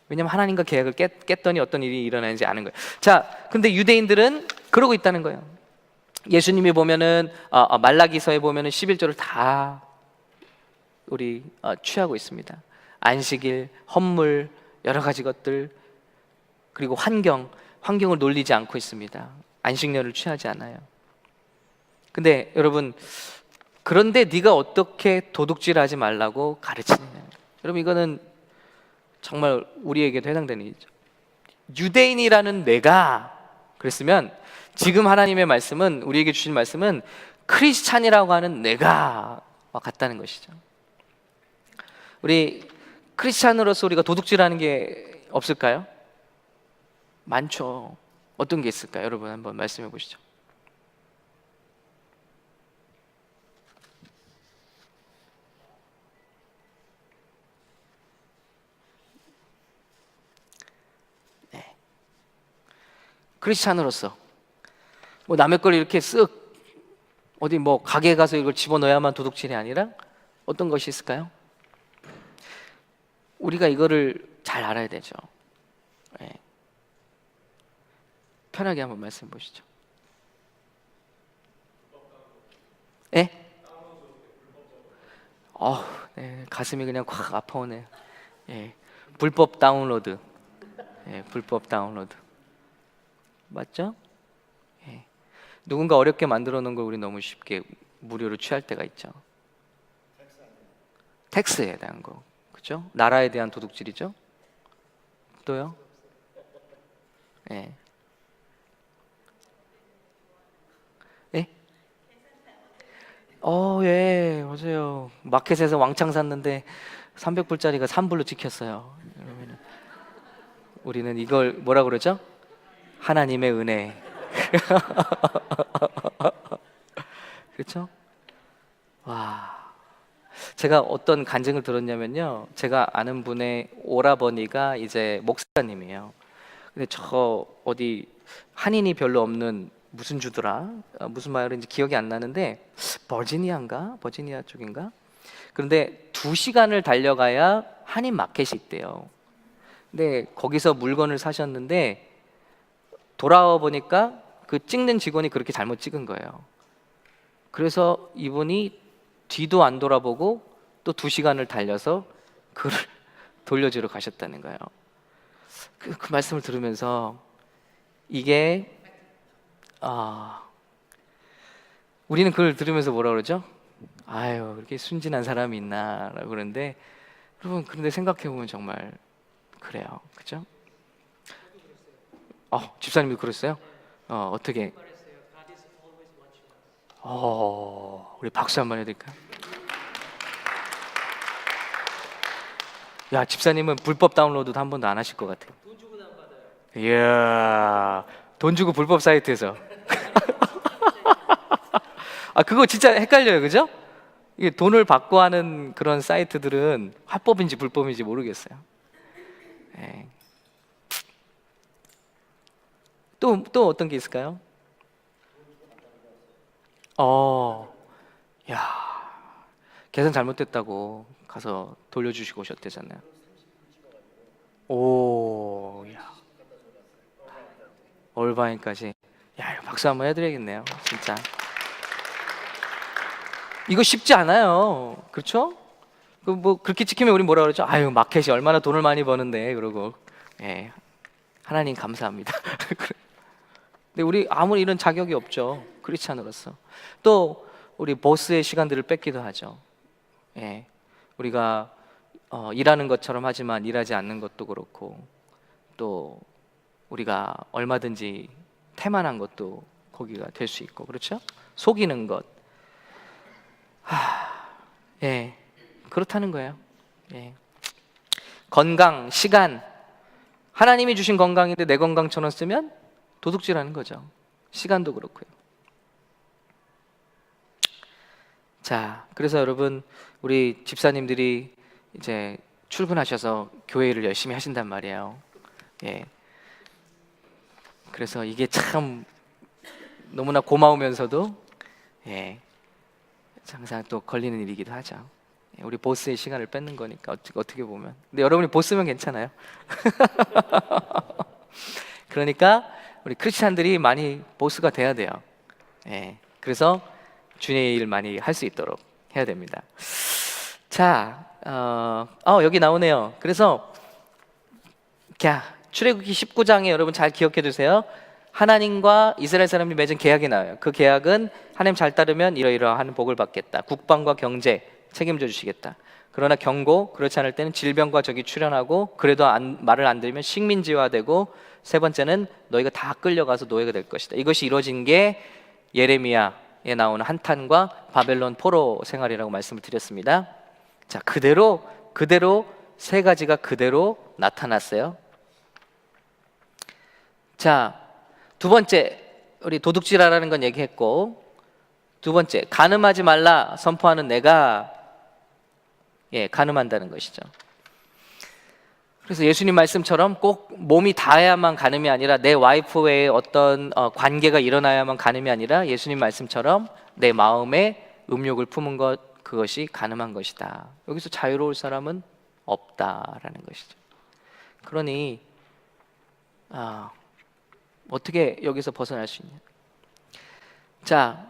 Speaker 1: 왜냐하면 하나님과 계약을 깼더니 어떤 일이 일어나는지 아는 거예요. 자, 근데 유대인들은 그러고 있다는 거예요. 예수님이 보면은 말라기서에 보면은 11조를 다 우리 취하고 있습니다. 안식일, 헌물, 여러 가지 것들, 그리고 환경을 놀리지 않고 있습니다. 안식년을 취하지 않아요. 근데 여러분, 그런데 네가 어떻게 도둑질하지 말라고 가르치느냐. 여러분, 이거는 정말 우리에게도 해당되는 일이죠. 유대인이라는 내가 그랬으면 지금 하나님의 말씀은, 우리에게 주신 말씀은 크리스찬이라고 하는 내가와 같다는 것이죠. 우리 크리스찬으로서 우리가 도둑질하는 게 없을까요? 많죠. 어떤 게 있을까요? 여러분 한번 말씀해 보시죠. 네. 크리스찬으로서 뭐 남의 걸 이렇게 쓱 어디 뭐 가게에 가서 이걸 집어넣어야만 도둑질이 아니라 어떤 것이 있을까요? 우리가 이거를 잘 알아야 되죠. 네. 편하게 한번 말씀해 보시죠. 네? 네, 가슴이 그냥 콱 아파오네요. 예, 불법 다운로드. 불법 다운로드. 맞죠? 예. 누군가 어렵게 만들어 놓은 걸 우리 너무 쉽게 무료로 취할 때가 있죠. 텍스에 대한 거. 그죠? 나라에 대한 도둑질이죠. 또요? 예. 예? 예, 맞아요. 마켓에서 왕창 샀는데 300불짜리가 3불로 찍혔어요. 그러면 우리는 이걸 뭐라 그러죠? 하나님의 은혜. 그렇죠? 와. 제가 어떤 간증을 들었냐면요. 제가 아는 분의 오라버니가 이제 목사님이에요. 근데 저 어디 한인이 별로 없는 무슨 주더라? 무슨 마을인지 기억이 안 나는데 버지니아 쪽인가? 그런데 2시간을 달려가야 한인 마켓이 있대요. 근데 거기서 물건을 사셨는데 돌아와 보니까 그 찍는 직원이 그렇게 잘못 찍은 거예요. 그래서 이분이 뒤도 안 돌아보고 또 2시간을 달려서 그를 돌려주러 가셨다는 거예요. 그 말씀을 들으면서 이게 우리는 그걸 들으면서 뭐라 그러죠? 아유, 그렇게 순진한 사람이 있나라고 그러는데 여러분, 그런데 생각해 보면 정말 그래요, 그죠? 집사님도 그랬어요? 어떻게? 우리 박수 한번 해드릴까요? 야, 집사님은 불법 다운로드도 한 번도 안 하실 것 같아요. 돈 주고도 안 받아요. 이야, 돈 주고 불법 사이트에서. 그거 진짜 헷갈려요, 그죠? 이게 돈을 받고 하는 그런 사이트들은 합법인지 불법인지 모르겠어요. 네. 또 어떤 게 있을까요? 야, 계산 잘못됐다고 가서 돌려주시고 오셨대잖아요. 야, 얼바인까지. 야, 이거 박수 한번 해드려야겠네요, 진짜. 이거 쉽지 않아요. 그렇죠? 그 뭐 그렇게 지키면 우리 뭐라 그러죠? 아유, 마켓이 얼마나 돈을 많이 버는데 그러고. 예. 하나님 감사합니다. 근데 우리 아무리 이런 자격이 없죠. 크리스찬으로서. 또 우리 보스의 시간들을 뺏기도 하죠. 예. 우리가 일하는 것처럼 하지만 일하지 않는 것도 그렇고, 또 우리가 얼마든지 태만한 것도 거기가 될 수 있고, 그렇죠? 속이는 것. 예. 그렇다는 거예요. 예. 건강, 시간. 하나님이 주신 건강인데 내 건강처럼 쓰면 도둑질하는 거죠. 시간도 그렇고요. 자, 그래서 여러분, 우리 집사님들이 이제 출근하셔서 교회를 열심히 하신단 말이에요. 예. 그래서 이게 참 너무나 고마우면서도, 예, 항상 또 걸리는 일이기도 하죠. 예, 우리 보스의 시간을 뺏는 거니까 어떻게 보면. 근데 여러분이 보스면 괜찮아요. 그러니까 우리 크리스찬들이 많이 보스가 돼야 돼요. 예, 그래서 주님의 일 많이 할 수 있도록 해야 됩니다. 자, 여기 나오네요. 그래서 출애굽기 19장에 여러분 잘 기억해 두세요. 하나님과 이스라엘 사람이 맺은 계약이 나와요. 그 계약은 하나님 잘 따르면 이러이러한 복을 받겠다. 국방과 경제 책임져 주시겠다. 그러나 경고, 그렇지 않을 때는 질병과 적이 출현하고, 그래도 말을 안 들으면 식민지화되고, 세 번째는 너희가 다 끌려가서 노예가 될 것이다. 이것이 이루어진 게 예레미야에 나오는 한탄과 바벨론 포로 생활이라고 말씀을 드렸습니다. 자, 그대로 세 가지가 그대로 나타났어요. 자, 두 번째, 우리 도둑질하라는 건 얘기했고, 두 번째, 간음하지 말라 선포하는 내가, 예, 간음한다는 것이죠. 그래서 예수님 말씀처럼 꼭 몸이 닿아야만 간음이 아니라, 내 와이프와의 어떤 관계가 일어나야만 간음이 아니라, 예수님 말씀처럼 내 마음에 음욕을 품은 것, 그것이 간음한 것이다. 여기서 자유로울 사람은 없다라는 것이죠. 그러니 어떻게 여기서 벗어날 수 있냐? 자,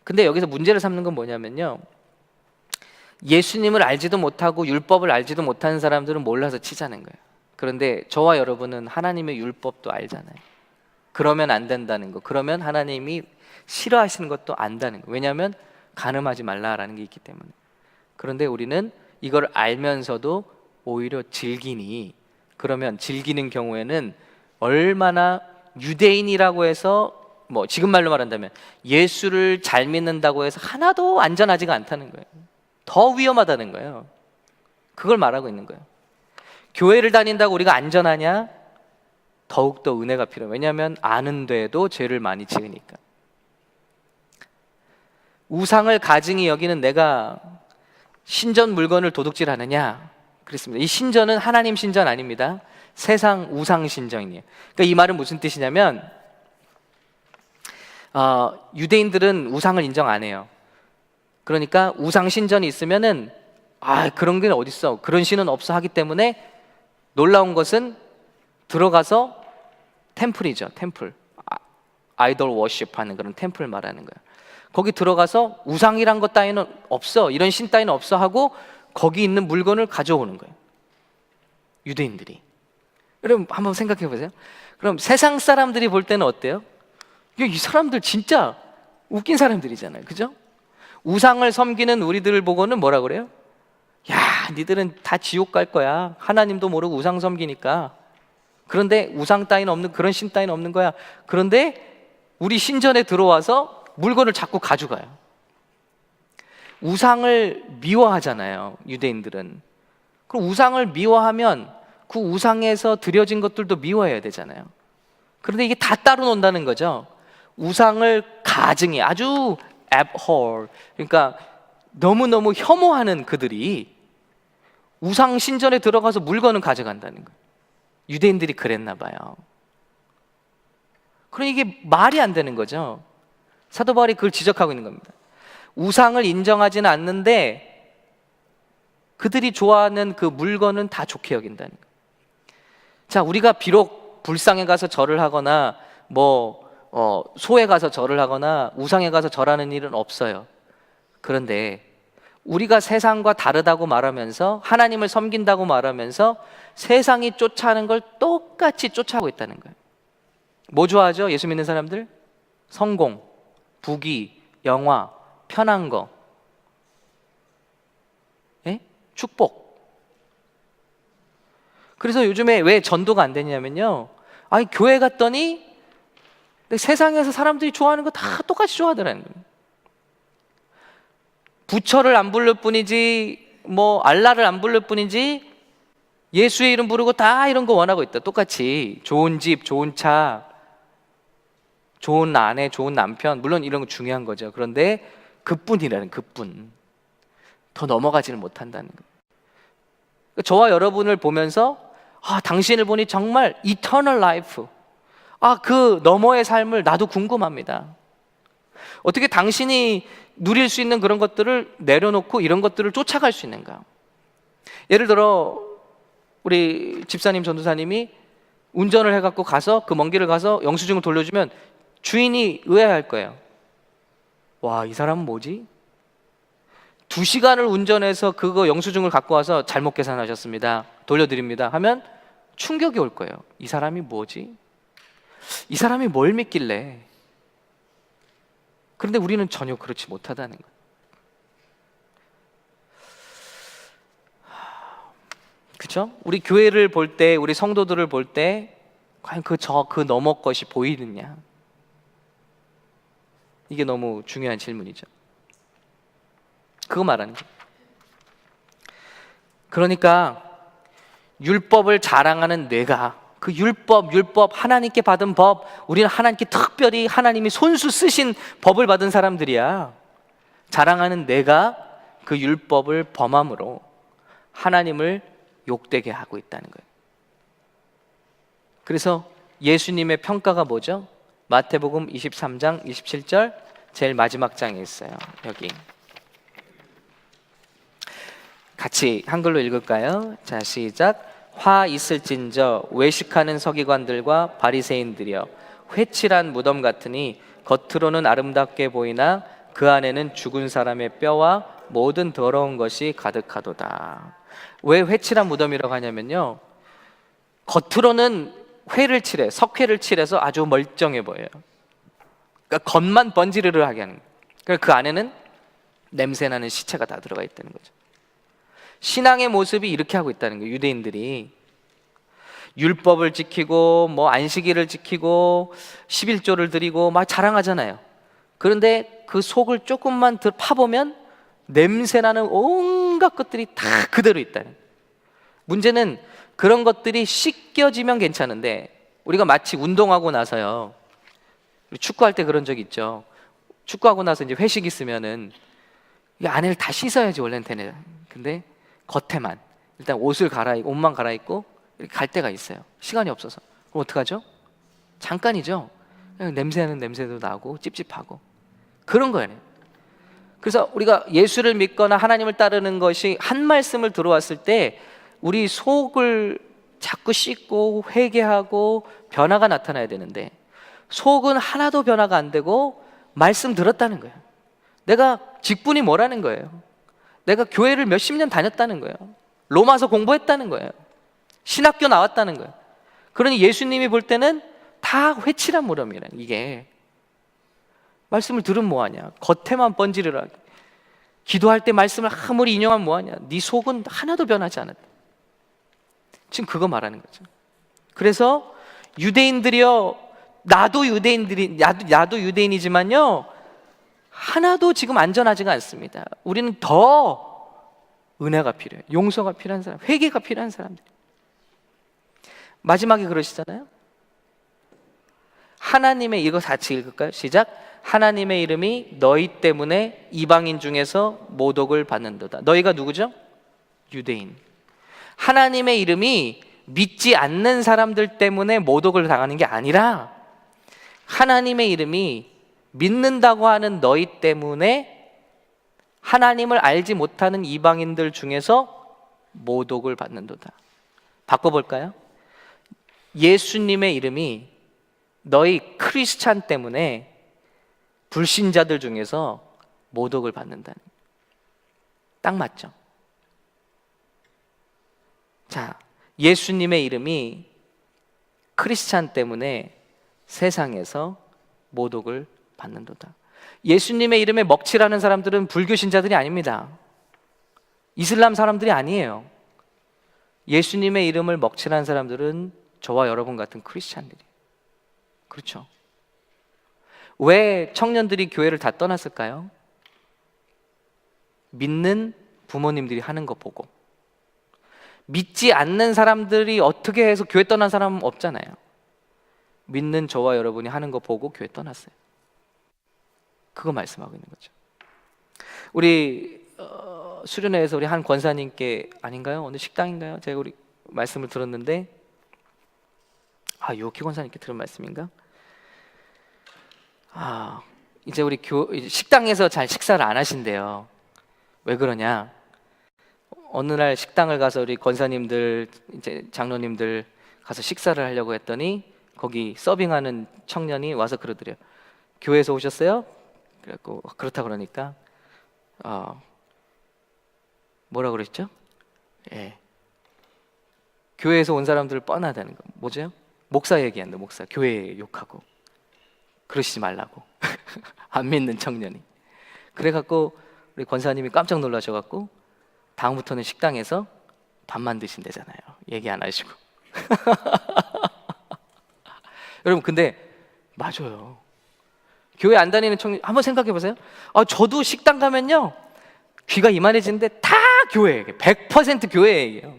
Speaker 1: 근데 여기서 문제를 삼는 건 뭐냐면요, 예수님을 알지도 못하고 율법을 알지도 못하는 사람들은 몰라서 치자는 거예요. 그런데 저와 여러분은 하나님의 율법도 알잖아요. 그러면 안 된다는 거, 그러면 하나님이 싫어하시는 것도 안다는 거. 왜냐하면 간음하지 말라라는 게 있기 때문에. 그런데 우리는 이걸 알면서도 오히려 즐기니, 그러면 즐기는 경우에는 얼마나 유대인이라고 해서, 뭐 지금 말로 말한다면 예수를 잘 믿는다고 해서 하나도 안전하지가 않다는 거예요. 더 위험하다는 거예요. 그걸 말하고 있는 거예요. 교회를 다닌다고 우리가 안전하냐? 더욱더 은혜가 필요해요. 왜냐하면 아는데도 죄를 많이 지으니까. 우상을 가증히 여기는 내가 신전 물건을 도둑질하느냐? 그렇습니다. 이 신전은 하나님 신전 아닙니다. 세상 우상 신전이에요. 그러니까 이 말은 무슨 뜻이냐면, 유대인들은 우상을 인정 안 해요. 그러니까 우상 신전이 있으면은 그런 게 어딨어, 그런 신은 없어 하기 때문에, 놀라운 것은 들어가서 템플이죠. 템플, 아이돌 워십하는 그런 템플 말하는 거예요. 거기 들어가서 우상이란 것 따위는 없어, 이런 신 따위는 없어 하고 거기 있는 물건을 가져오는 거예요, 유대인들이. 여러분 한번 생각해 보세요. 그럼 세상 사람들이 볼 때는 어때요? 이 사람들 진짜 웃긴 사람들이잖아요, 그죠? 우상을 섬기는 우리들을 보고는 뭐라 그래요? 야, 니들은 다 지옥 갈 거야. 하나님도 모르고 우상 섬기니까. 그런데 우상 따위는 없는, 그런 신 따위는 없는 거야. 그런데 우리 신전에 들어와서 물건을 자꾸 가져가요. 우상을 미워하잖아요, 유대인들은. 그럼 우상을 미워하면 그 우상에서 드려진 것들도 미워해야 되잖아요. 그런데 이게 다 따로 논다는 거죠. 우상을 가증히, 아주 abhor, 그러니까 너무너무 혐오하는 그들이 우상 신전에 들어가서 물건을 가져간다는 거예요. 유대인들이 그랬나 봐요. 그러니 이게 말이 안 되는 거죠. 사도 바울이 그걸 지적하고 있는 겁니다. 우상을 인정하지는 않는데 그들이 좋아하는 그 물건은 다 좋게 여긴다는 거예요. 자, 우리가 비록 불상에 가서 절을 하거나 뭐 소에 가서 절을 하거나 우상에 가서 절하는 일은 없어요. 그런데 우리가 세상과 다르다고 말하면서 하나님을 섬긴다고 말하면서 세상이 쫓아하는 걸 똑같이 쫓아하고 있다는 거예요. 뭐 좋아하죠? 예수 믿는 사람들? 성공, 부귀, 영화, 편한 거, 예? 축복. 그래서 요즘에 왜 전도가 안 되냐면요, 아니 교회 갔더니 세상에서 사람들이 좋아하는 거 다 똑같이 좋아하더라는 거예요. 부처를 안 부를 뿐이지 뭐 알라를 안 부를 뿐이지 예수의 이름 부르고 다 이런 거 원하고 있다. 똑같이 좋은 집, 좋은 차, 좋은 아내, 좋은 남편, 물론 이런 거 중요한 거죠. 그런데 그뿐이라는, 그뿐. 더 넘어가지는 못한다는 거예요. 저와 여러분을 보면서 당신을 보니 정말 eternal life, 그 너머의 삶을 나도 궁금합니다. 어떻게 당신이 누릴 수 있는 그런 것들을 내려놓고 이런 것들을 쫓아갈 수 있는가? 예를 들어 우리 집사님, 전도사님이 운전을 해갖고 가서 그 먼 길을 가서 영수증을 돌려주면 주인이 의아해할 거예요. 와, 이 사람은 뭐지? 2시간을 운전해서 그거 영수증을 갖고 와서 잘못 계산하셨습니다, 돌려드립니다 하면 충격이 올 거예요. 이 사람이 뭐지? 이 사람이 뭘 믿길래? 그런데 우리는 전혀 그렇지 못하다는 거예요. 그렇죠? 우리 교회를 볼 때, 우리 성도들을 볼 때 과연 그 너머 것이 보이느냐? 이게 너무 중요한 질문이죠. 그거 말하는 거예요. 그러니까 율법을 자랑하는 뇌가, 그 율법 하나님께 받은 법, 우리는 하나님께 특별히 하나님이 손수 쓰신 법을 받은 사람들이야. 자랑하는 내가 그 율법을 범함으로 하나님을 욕되게 하고 있다는 거예요. 그래서 예수님의 평가가 뭐죠? 마태복음 23장 27절, 제일 마지막 장에 있어요. 여기 같이 한글로 읽을까요? 자, 시작. 화 있을진저 외식하는 서기관들과 바리새인들이여, 회칠한 무덤 같으니 겉으로는 아름답게 보이나 그 안에는 죽은 사람의 뼈와 모든 더러운 것이 가득하도다. 왜 회칠한 무덤이라고 하냐면요, 겉으로는 회를 칠해, 석회를 칠해서 아주 멀쩡해 보여요. 그러니까 겉만 번지르르하게 하는 거예요. 그러니까 그 안에는 냄새나는 시체가 다 들어가 있다는 거죠. 신앙의 모습이 이렇게 하고 있다는 거예요. 유대인들이 율법을 지키고 뭐 안식일을 지키고 11조를 드리고 막 자랑하잖아요. 그런데 그 속을 조금만 더 파보면 냄새나는 온갖 것들이 다 그대로 있다는 거예요. 문제는 그런 것들이 씻겨지면 괜찮은데, 우리가 마치 운동하고 나서요, 축구할 때 그런 적 있죠. 축구하고 나서 이제 회식 있으면은 이 안에를 다 씻어야지 원래는 되네. 근데 겉에만 일단 옷만 갈아입고 이렇게 갈 때가 있어요. 시간이 없어서. 그럼 어떡하죠? 잠깐이죠. 그냥 냄새나는 냄새도 나고 찝찝하고 그런 거예요. 그래서 우리가 예수를 믿거나 하나님을 따르는 것이 한 말씀을 들어왔을 때 우리 속을 자꾸 씻고 회개하고 변화가 나타나야 되는데, 속은 하나도 변화가 안 되고 말씀 들었다는 거예요. 내가 직분이 뭐라는 거예요. 내가 교회를 몇십 년 다녔다는 거예요. 로마서 공부했다는 거예요. 신학교 나왔다는 거예요. 그러니 예수님이 볼 때는 다 회칠한 무덤이라. 이게 말씀을 들으면 뭐하냐, 겉에만 번지르르 기도할 때 말씀을 아무리 인용하면 뭐하냐, 네 속은 하나도 변하지 않았다. 지금 그거 말하는 거죠. 그래서 유대인들이요, 나도 유대인이지만요, 하나도 지금 안전하지가 않습니다. 우리는 더 은혜가 필요해요. 용서가 필요한 사람, 회개가 필요한 사람들. 마지막에 그러시잖아요. 하나님의, 이거 같이 읽을까요? 시작. 하나님의 이름이 너희 때문에 이방인 중에서 모독을 받는도다. 너희가 누구죠? 유대인. 하나님의 이름이 믿지 않는 사람들 때문에 모독을 당하는 게 아니라 하나님의 이름이 믿는다고 하는 너희 때문에 하나님을 알지 못하는 이방인들 중에서 모독을 받는도다. 바꿔볼까요? 예수님의 이름이 너희 크리스찬 때문에 불신자들 중에서 모독을 받는다는. 딱 맞죠? 자, 예수님의 이름이 크리스찬 때문에 세상에서 모독을 받는도다. 예수님의 이름에 먹칠하는 사람들은 불교 신자들이 아닙니다. 이슬람 사람들이 아니에요. 예수님의 이름을 먹칠하는 사람들은 저와 여러분 같은 크리스찬들이에요. 그렇죠? 왜 청년들이 교회를 다 떠났을까요? 믿는 부모님들이 하는 거 보고. 믿지 않는 사람들이 어떻게 해서 교회 떠난 사람은 없잖아요. 믿는 저와 여러분이 하는 거 보고 교회 떠났어요. 그거 말씀하고 있는 거죠. 우리 수련회에서 우리 한 권사님께, 아닌가요? 오늘 식당인가요? 제가 우리 말씀을 들었는데, 요키 권사님께 들은 말씀인가? 이제 우리 식당에서 잘 식사를 안 하신대요. 왜 그러냐? 어느 날 식당을 가서 우리 권사님들, 이제 장로님들 가서 식사를 하려고 했더니 거기 서빙하는 청년이 와서 그러더래요. 교회에서 오셨어요? 그래갖고 그렇다 그러니까 뭐라 그랬죠? 예. 교회에서 온 사람들 뻔하다는 거. 뭐죠? 목사 얘기한다. 목사. 교회 욕하고. 그러시지 말라고. 안 믿는 청년이. 그래갖고 우리 권사님이 깜짝 놀라셔갖고 다음부터는 식당에서 밥만 드신대잖아요. 얘기 안 하시고. 여러분, 근데 맞아요. 교회 안 다니는 청년 한번 생각해 보세요. 저도 식당 가면요 귀가 이만해지는데 다 교회 얘기예요. 100% 교회 얘기예요.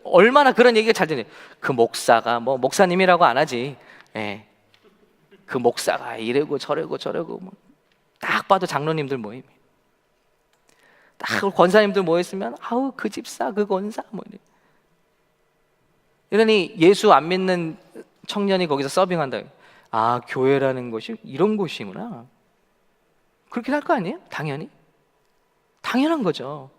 Speaker 1: 얼마나 그런 얘기가 잘 되냐. 그 목사가 뭐 목사님이라고 안 하지. 예. 그 목사가 이래고 저래고 뭐 딱 봐도 장로님들 모임. 딱 권사님들 모였으면 그 집사 그 권사 뭐 이래. 이러니 예수 안 믿는 청년이 거기서 서빙한다. 교회라는 것이 이런 곳이구나. 그렇게 할 거 아니에요? 당연히. 당연한 거죠.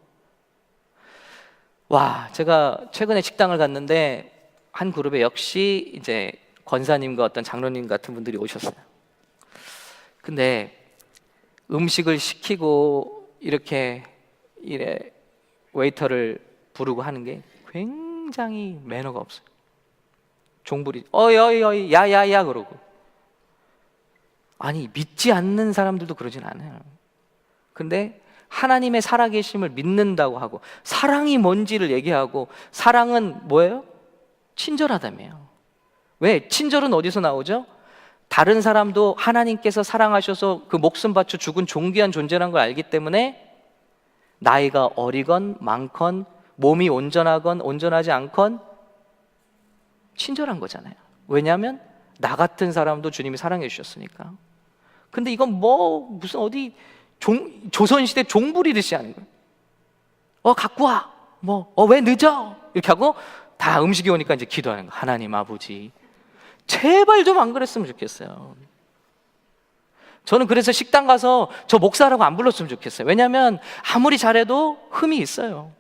Speaker 1: 제가 최근에 식당을 갔는데 한 그룹에 역시 이제 권사님과 어떤 장로님 같은 분들이 오셨어요. 근데 음식을 시키고 이래 웨이터를 부르고 하는 게 굉장히 매너가 없어요. 종부리 어이 야야야 그러고. 아니, 믿지 않는 사람들도 그러진 않아요. 근데 하나님의 살아계심을 믿는다고 하고 사랑이 뭔지를 얘기하고, 사랑은 뭐예요? 친절하다며요. 왜? 친절은 어디서 나오죠? 다른 사람도 하나님께서 사랑하셔서 그 목숨 바쳐 죽은 존귀한 존재라는 걸 알기 때문에 나이가 어리건 많건 몸이 온전하건 온전하지 않건 친절한 거잖아요. 왜냐하면 나 같은 사람도 주님이 사랑해 주셨으니까. 근데 이건 무슨 어디 조선시대 종 부리듯이 하는 거예요. 갖고 와. 왜 늦어? 이렇게 하고 다 음식이 오니까 이제 기도하는 거예요. 하나님 아버지, 제발 좀 안 그랬으면 좋겠어요. 저는 그래서 식당 가서 저 목사라고 안 불렀으면 좋겠어요. 왜냐하면 아무리 잘해도 흠이 있어요.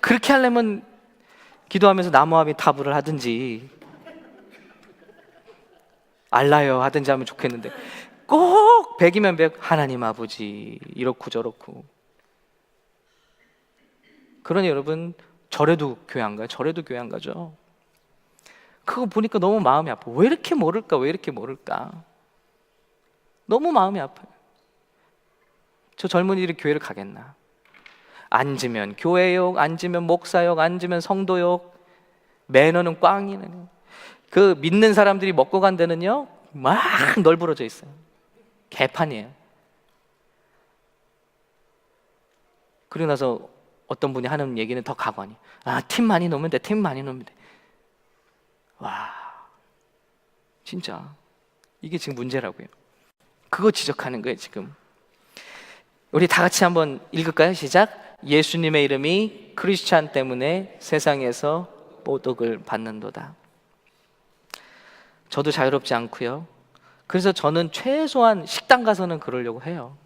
Speaker 1: 그렇게 하려면 기도하면서 나무아미 타불을 하든지 알라요 하든지 하면 좋겠는데, 꼭 100이면 100 하나님 아버지 이렇고 저렇고. 그러니 여러분, 저래도 교회 안 가요? 저래도 교회 안 가죠? 그거 보니까 너무 마음이 아파. 왜 이렇게 모를까? 너무 마음이 아파요. 저 젊은이들이 교회를 가겠나? 앉으면 교회욕, 앉으면 목사욕, 앉으면 성도욕, 매너는 꽝이네. 그 믿는 사람들이 먹고 간 데는요 막 널브러져 있어요. 개판이에요. 그리고 나서 어떤 분이 하는 얘기는 더 가관이. 팀 많이 놓으면 돼. 진짜 이게 지금 문제라고요. 그거 지적하는 거예요 지금. 우리 다 같이 한번 읽을까요? 시작. 예수님의 이름이 크리스찬 때문에 세상에서 모독을 받는도다. 저도 자유롭지 않고요. 그래서 저는 최소한 식당 가서는 그러려고 해요.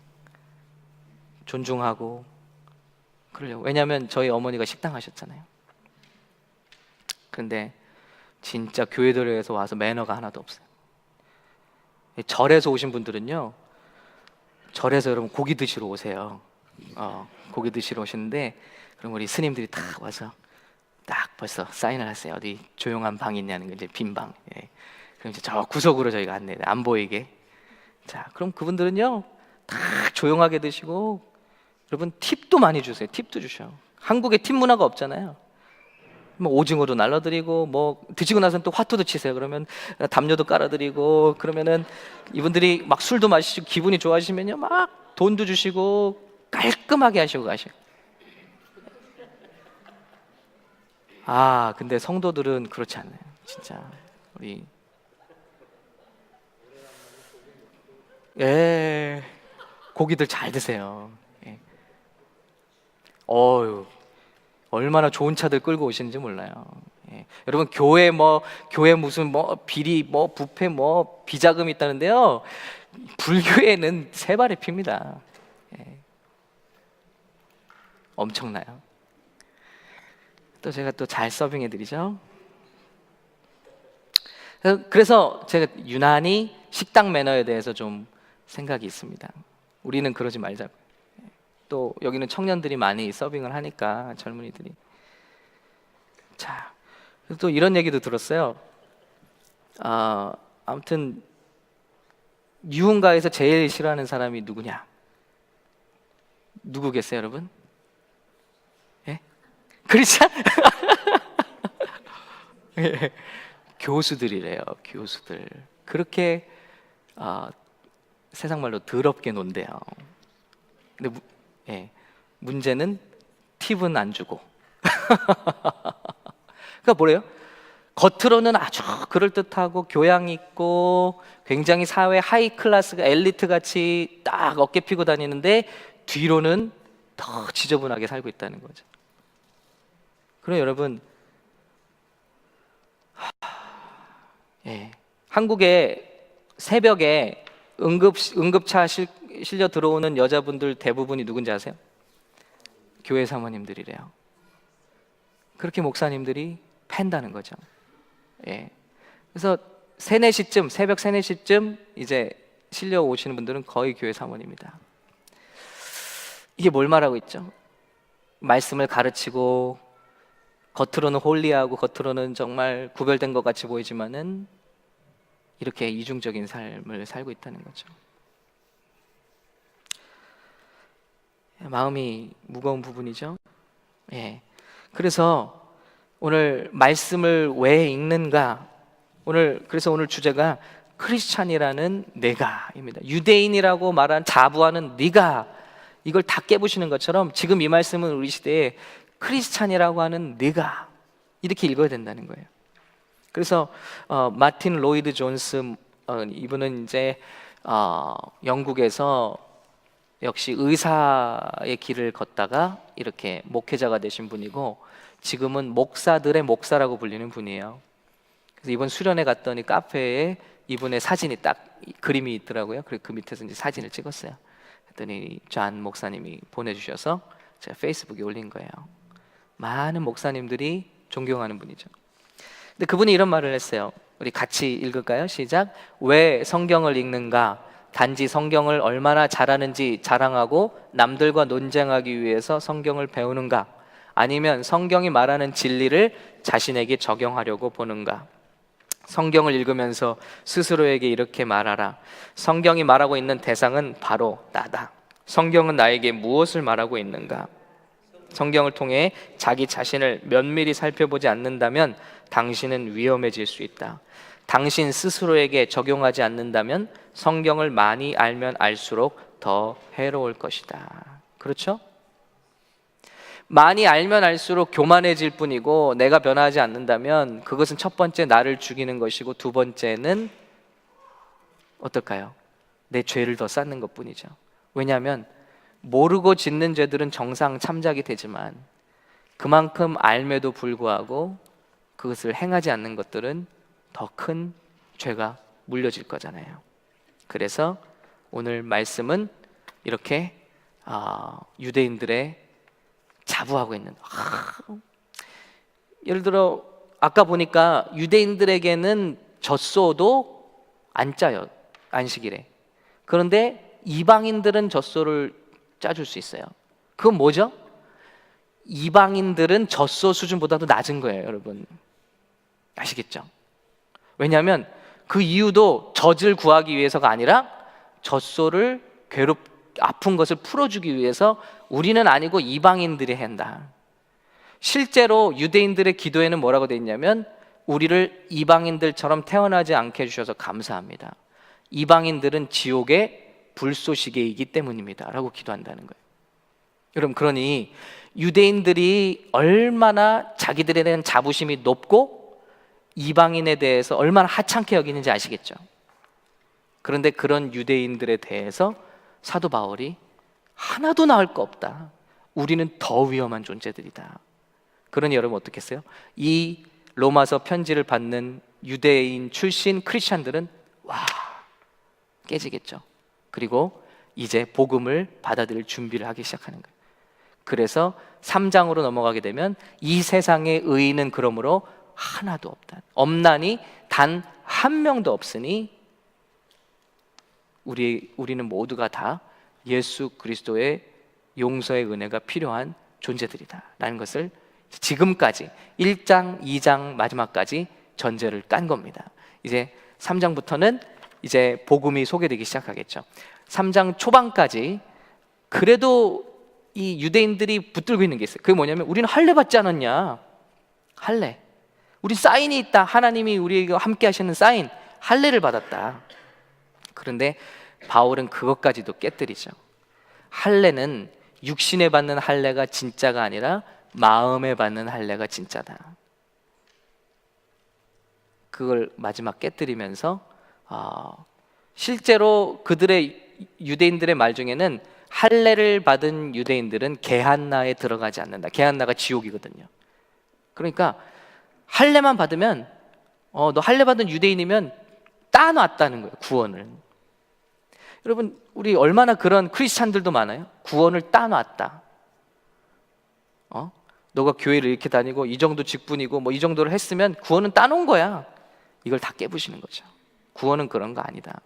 Speaker 1: 존중하고 그러려고. 왜냐하면 저희 어머니가 식당 하셨잖아요. 그런데 진짜 교회들에서 와서 매너가 하나도 없어요. 절에서 오신 분들은요, 절에서 여러분 고기 드시러 오세요. 고기 드시러 오시는데, 그럼 우리 스님들이 딱 와서 딱 벌써 사인을 하세요. 어디 조용한 방 있냐는 거, 이제 빈 방. 예. 그럼 이제 저 구석으로 저희가 안내, 안 보이게. 자, 그럼 그분들은요 다 조용하게 드시고, 여러분 팁도 많이 주세요. 팁도 주셔. 한국에 팁 문화가 없잖아요. 뭐 오징어도 날라드리고, 뭐 드시고 나서는 또 화투도 치세요. 그러면 담요도 깔아드리고, 그러면은 이분들이 막 술도 마시고 기분이 좋아지면요 막 돈도 주시고 깔끔하게 하시고 가셔. 근데 성도들은 그렇지 않아요. 진짜 우리 고기들 잘 드세요. 예. 어유 얼마나 좋은 차들 끌고 오시는지 몰라요. 예. 여러분 교회 무슨 뭐 비리 뭐 부패 뭐 비자금 있다는데요. 불교에는 세 발이 핍니다. 예. 엄청나요. 또 제가 또 잘 서빙해 드리죠. 그래서 제가 유난히 식당 매너에 대해서 좀 생각이 있습니다. 우리는 그러지 말자고. 또 여기는 청년들이 많이 서빙을 하니까, 젊은이들이. 자, 또 이런 얘기도 들었어요. 아무튼 유흥가에서 제일 싫어하는 사람이 누구냐? 누구 계세요, 여러분? 예? 크리스찬? 예. 교수들이래요. 교수들. 그렇게 세상 말로 더럽게 논대요. 근데 문제는 팁은 안 주고. 그러니까 뭐래요? 겉으로는 아주 그럴듯하고 교양 있고 굉장히 사회 하이 클래스가 엘리트 같이 딱 어깨 피고 다니는데 뒤로는 더 지저분하게 살고 있다는 거죠. 그럼 여러분, 한국에 새벽에 응급차 실려 들어오는 여자분들 대부분이 누군지 아세요? 교회 사모님들이래요. 그렇게 목사님들이 팬다는 거죠. 그래서 새벽 3-4시쯤 이제 실려 오시는 분들은 거의 교회 사모님입니다. 이게 뭘 말하고 있죠? 말씀을 가르치고 겉으로는 홀리하고 겉으로는 정말 구별된 것 같이 보이지만은 이렇게 이중적인 삶을 살고 있다는 거죠. 마음이 무거운 부분이죠. 그래서 오늘 말씀을 왜 읽는가? 그래서 오늘 주제가 크리스찬이라는 내가입니다. 유대인이라고 말한 자부하는 네가, 이걸 다 깨부시는 것처럼 지금 이 말씀은 우리 시대에 크리스찬이라고 하는 네가, 이렇게 읽어야 된다는 거예요. 그래서 마틴 로이드 존스, 이분은 이제 영국에서 역시 의사의 길을 걷다가 이렇게 목회자가 되신 분이고, 지금은 목사들의 목사라고 불리는 분이에요. 그래서 이번 수련회 갔더니 카페에 이분의 사진이 딱 그림이 있더라고요. 그래서 그 밑에서 이제 사진을 찍었어요. 그랬더니 존 목사님이 보내주셔서 제가 페이스북에 올린 거예요. 많은 목사님들이 존경하는 분이죠. 근데 그분이 이런 말을 했어요. 우리 같이 읽을까요? 시작. 왜 성경을 읽는가? 단지 성경을 얼마나 잘하는지 자랑하고 남들과 논쟁하기 위해서 성경을 배우는가? 아니면 성경이 말하는 진리를 자신에게 적용하려고 보는가? 성경을 읽으면서 스스로에게 이렇게 말하라. 성경이 말하고 있는 대상은 바로 나다. 성경은 나에게 무엇을 말하고 있는가? 성경을 통해 자기 자신을 면밀히 살펴보지 않는다면 당신은 위험해질 수 있다. 당신 스스로에게 적용하지 않는다면 성경을 많이 알면 알수록 더 해로울 것이다. 그렇죠? 많이 알면 알수록 교만해질 뿐이고, 내가 변하지 않는다면 그것은 첫 번째 나를 죽이는 것이고, 두 번째는 어떨까요? 내 죄를 더 쌓는 것뿐이죠. 왜냐하면 모르고 짓는 죄들은 정상 참작이 되지만 그만큼 알매도 불구하고 그것을 행하지 않는 것들은 더 큰 죄가 물려질 거잖아요. 그래서 오늘 말씀은 이렇게 유대인들의 자부하고 있는, 예를 들어 아까 보니까 유대인들에게는 젖소도 안 짜요, 안식일에. 그런데 이방인들은 젖소를 짜줄 수 있어요. 그건 뭐죠? 이방인들은 젖소 수준보다도 낮은 거예요, 여러분. 아시겠죠? 왜냐하면 그 이유도 젖을 구하기 위해서가 아니라 젖소를 아픈 것을 풀어주기 위해서 우리는 아니고 이방인들이 한다. 실제로 유대인들의 기도에는 뭐라고 되어 있냐면 우리를 이방인들처럼 태어나지 않게 해주셔서 감사합니다. 이방인들은 지옥의 불쏘시개이기 때문입니다 라고 기도한다는 거예요. 여러분, 그러니 유대인들이 얼마나 자기들에 대한 자부심이 높고 이방인에 대해서 얼마나 하찮게 여기는지 아시겠죠? 그런데 그런 유대인들에 대해서 사도 바울이 하나도 나을 거 없다, 우리는 더 위험한 존재들이다. 그러니 여러분 어떻겠어요? 이 로마서 편지를 받는 유대인 출신 크리스찬들은 와, 깨지겠죠. 그리고 이제 복음을 받아들일 준비를 하기 시작하는 거예요. 그래서 3장으로 넘어가게 되면 이 세상의 의인은 그러므로 하나도 없다, 없나니 단 한 명도 없으니 우리는 모두가 다 예수 그리스도의 용서의 은혜가 필요한 존재들이다 라는 것을 지금까지 1장, 2장 마지막까지 전제를 깐 겁니다. 이제 3장부터는 이제 복음이 소개되기 시작하겠죠. 3장 초반까지 그래도 이 유대인들이 붙들고 있는 게 있어요. 그게 뭐냐면 우리는 할례 받지 않았냐? 할례. 우리 사인이 있다. 하나님이 우리에게 함께 하시는 사인, 할례를 받았다. 그런데 바울은 그것까지도 깨뜨리죠. 할례는 육신에 받는 할례가 진짜가 아니라 마음에 받는 할례가 진짜다. 그걸 마지막 깨뜨리면서 실제로 유대인들의 말 중에는 할례를 받은 유대인들은 게한나에 들어가지 않는다. 게한나가 지옥이거든요. 그러니까 할례만 받으면 너 할례 받은 유대인이면 따놨다는 거예요, 구원을. 여러분, 우리 얼마나 그런 크리스찬들도 많아요. 구원을 따놨다. 너가 교회를 이렇게 다니고 이 정도 직분이고 뭐 이 정도를 했으면 구원은 따놓은 거야. 이걸 다 깨부시는 거죠. 구원은 그런 거 아니다.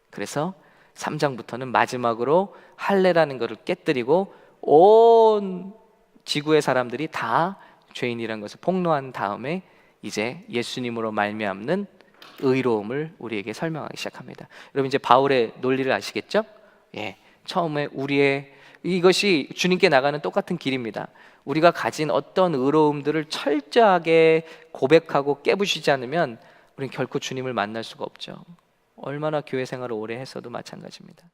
Speaker 1: 그래서 3장부터는 마지막으로 할례라는 것을 깨뜨리고 온 지구의 사람들이 다 죄인이라는 것을 폭로한 다음에 이제 예수님으로 말미암는 의로움을 우리에게 설명하기 시작합니다. 여러분, 이제 바울의 논리를 아시겠죠? 처음에 이것이 주님께 나가는 똑같은 길입니다. 우리가 가진 어떤 의로움들을 철저하게 고백하고 깨부시지 않으면 우리는 결코 주님을 만날 수가 없죠. 얼마나 교회 생활을 오래 했어도 마찬가지입니다.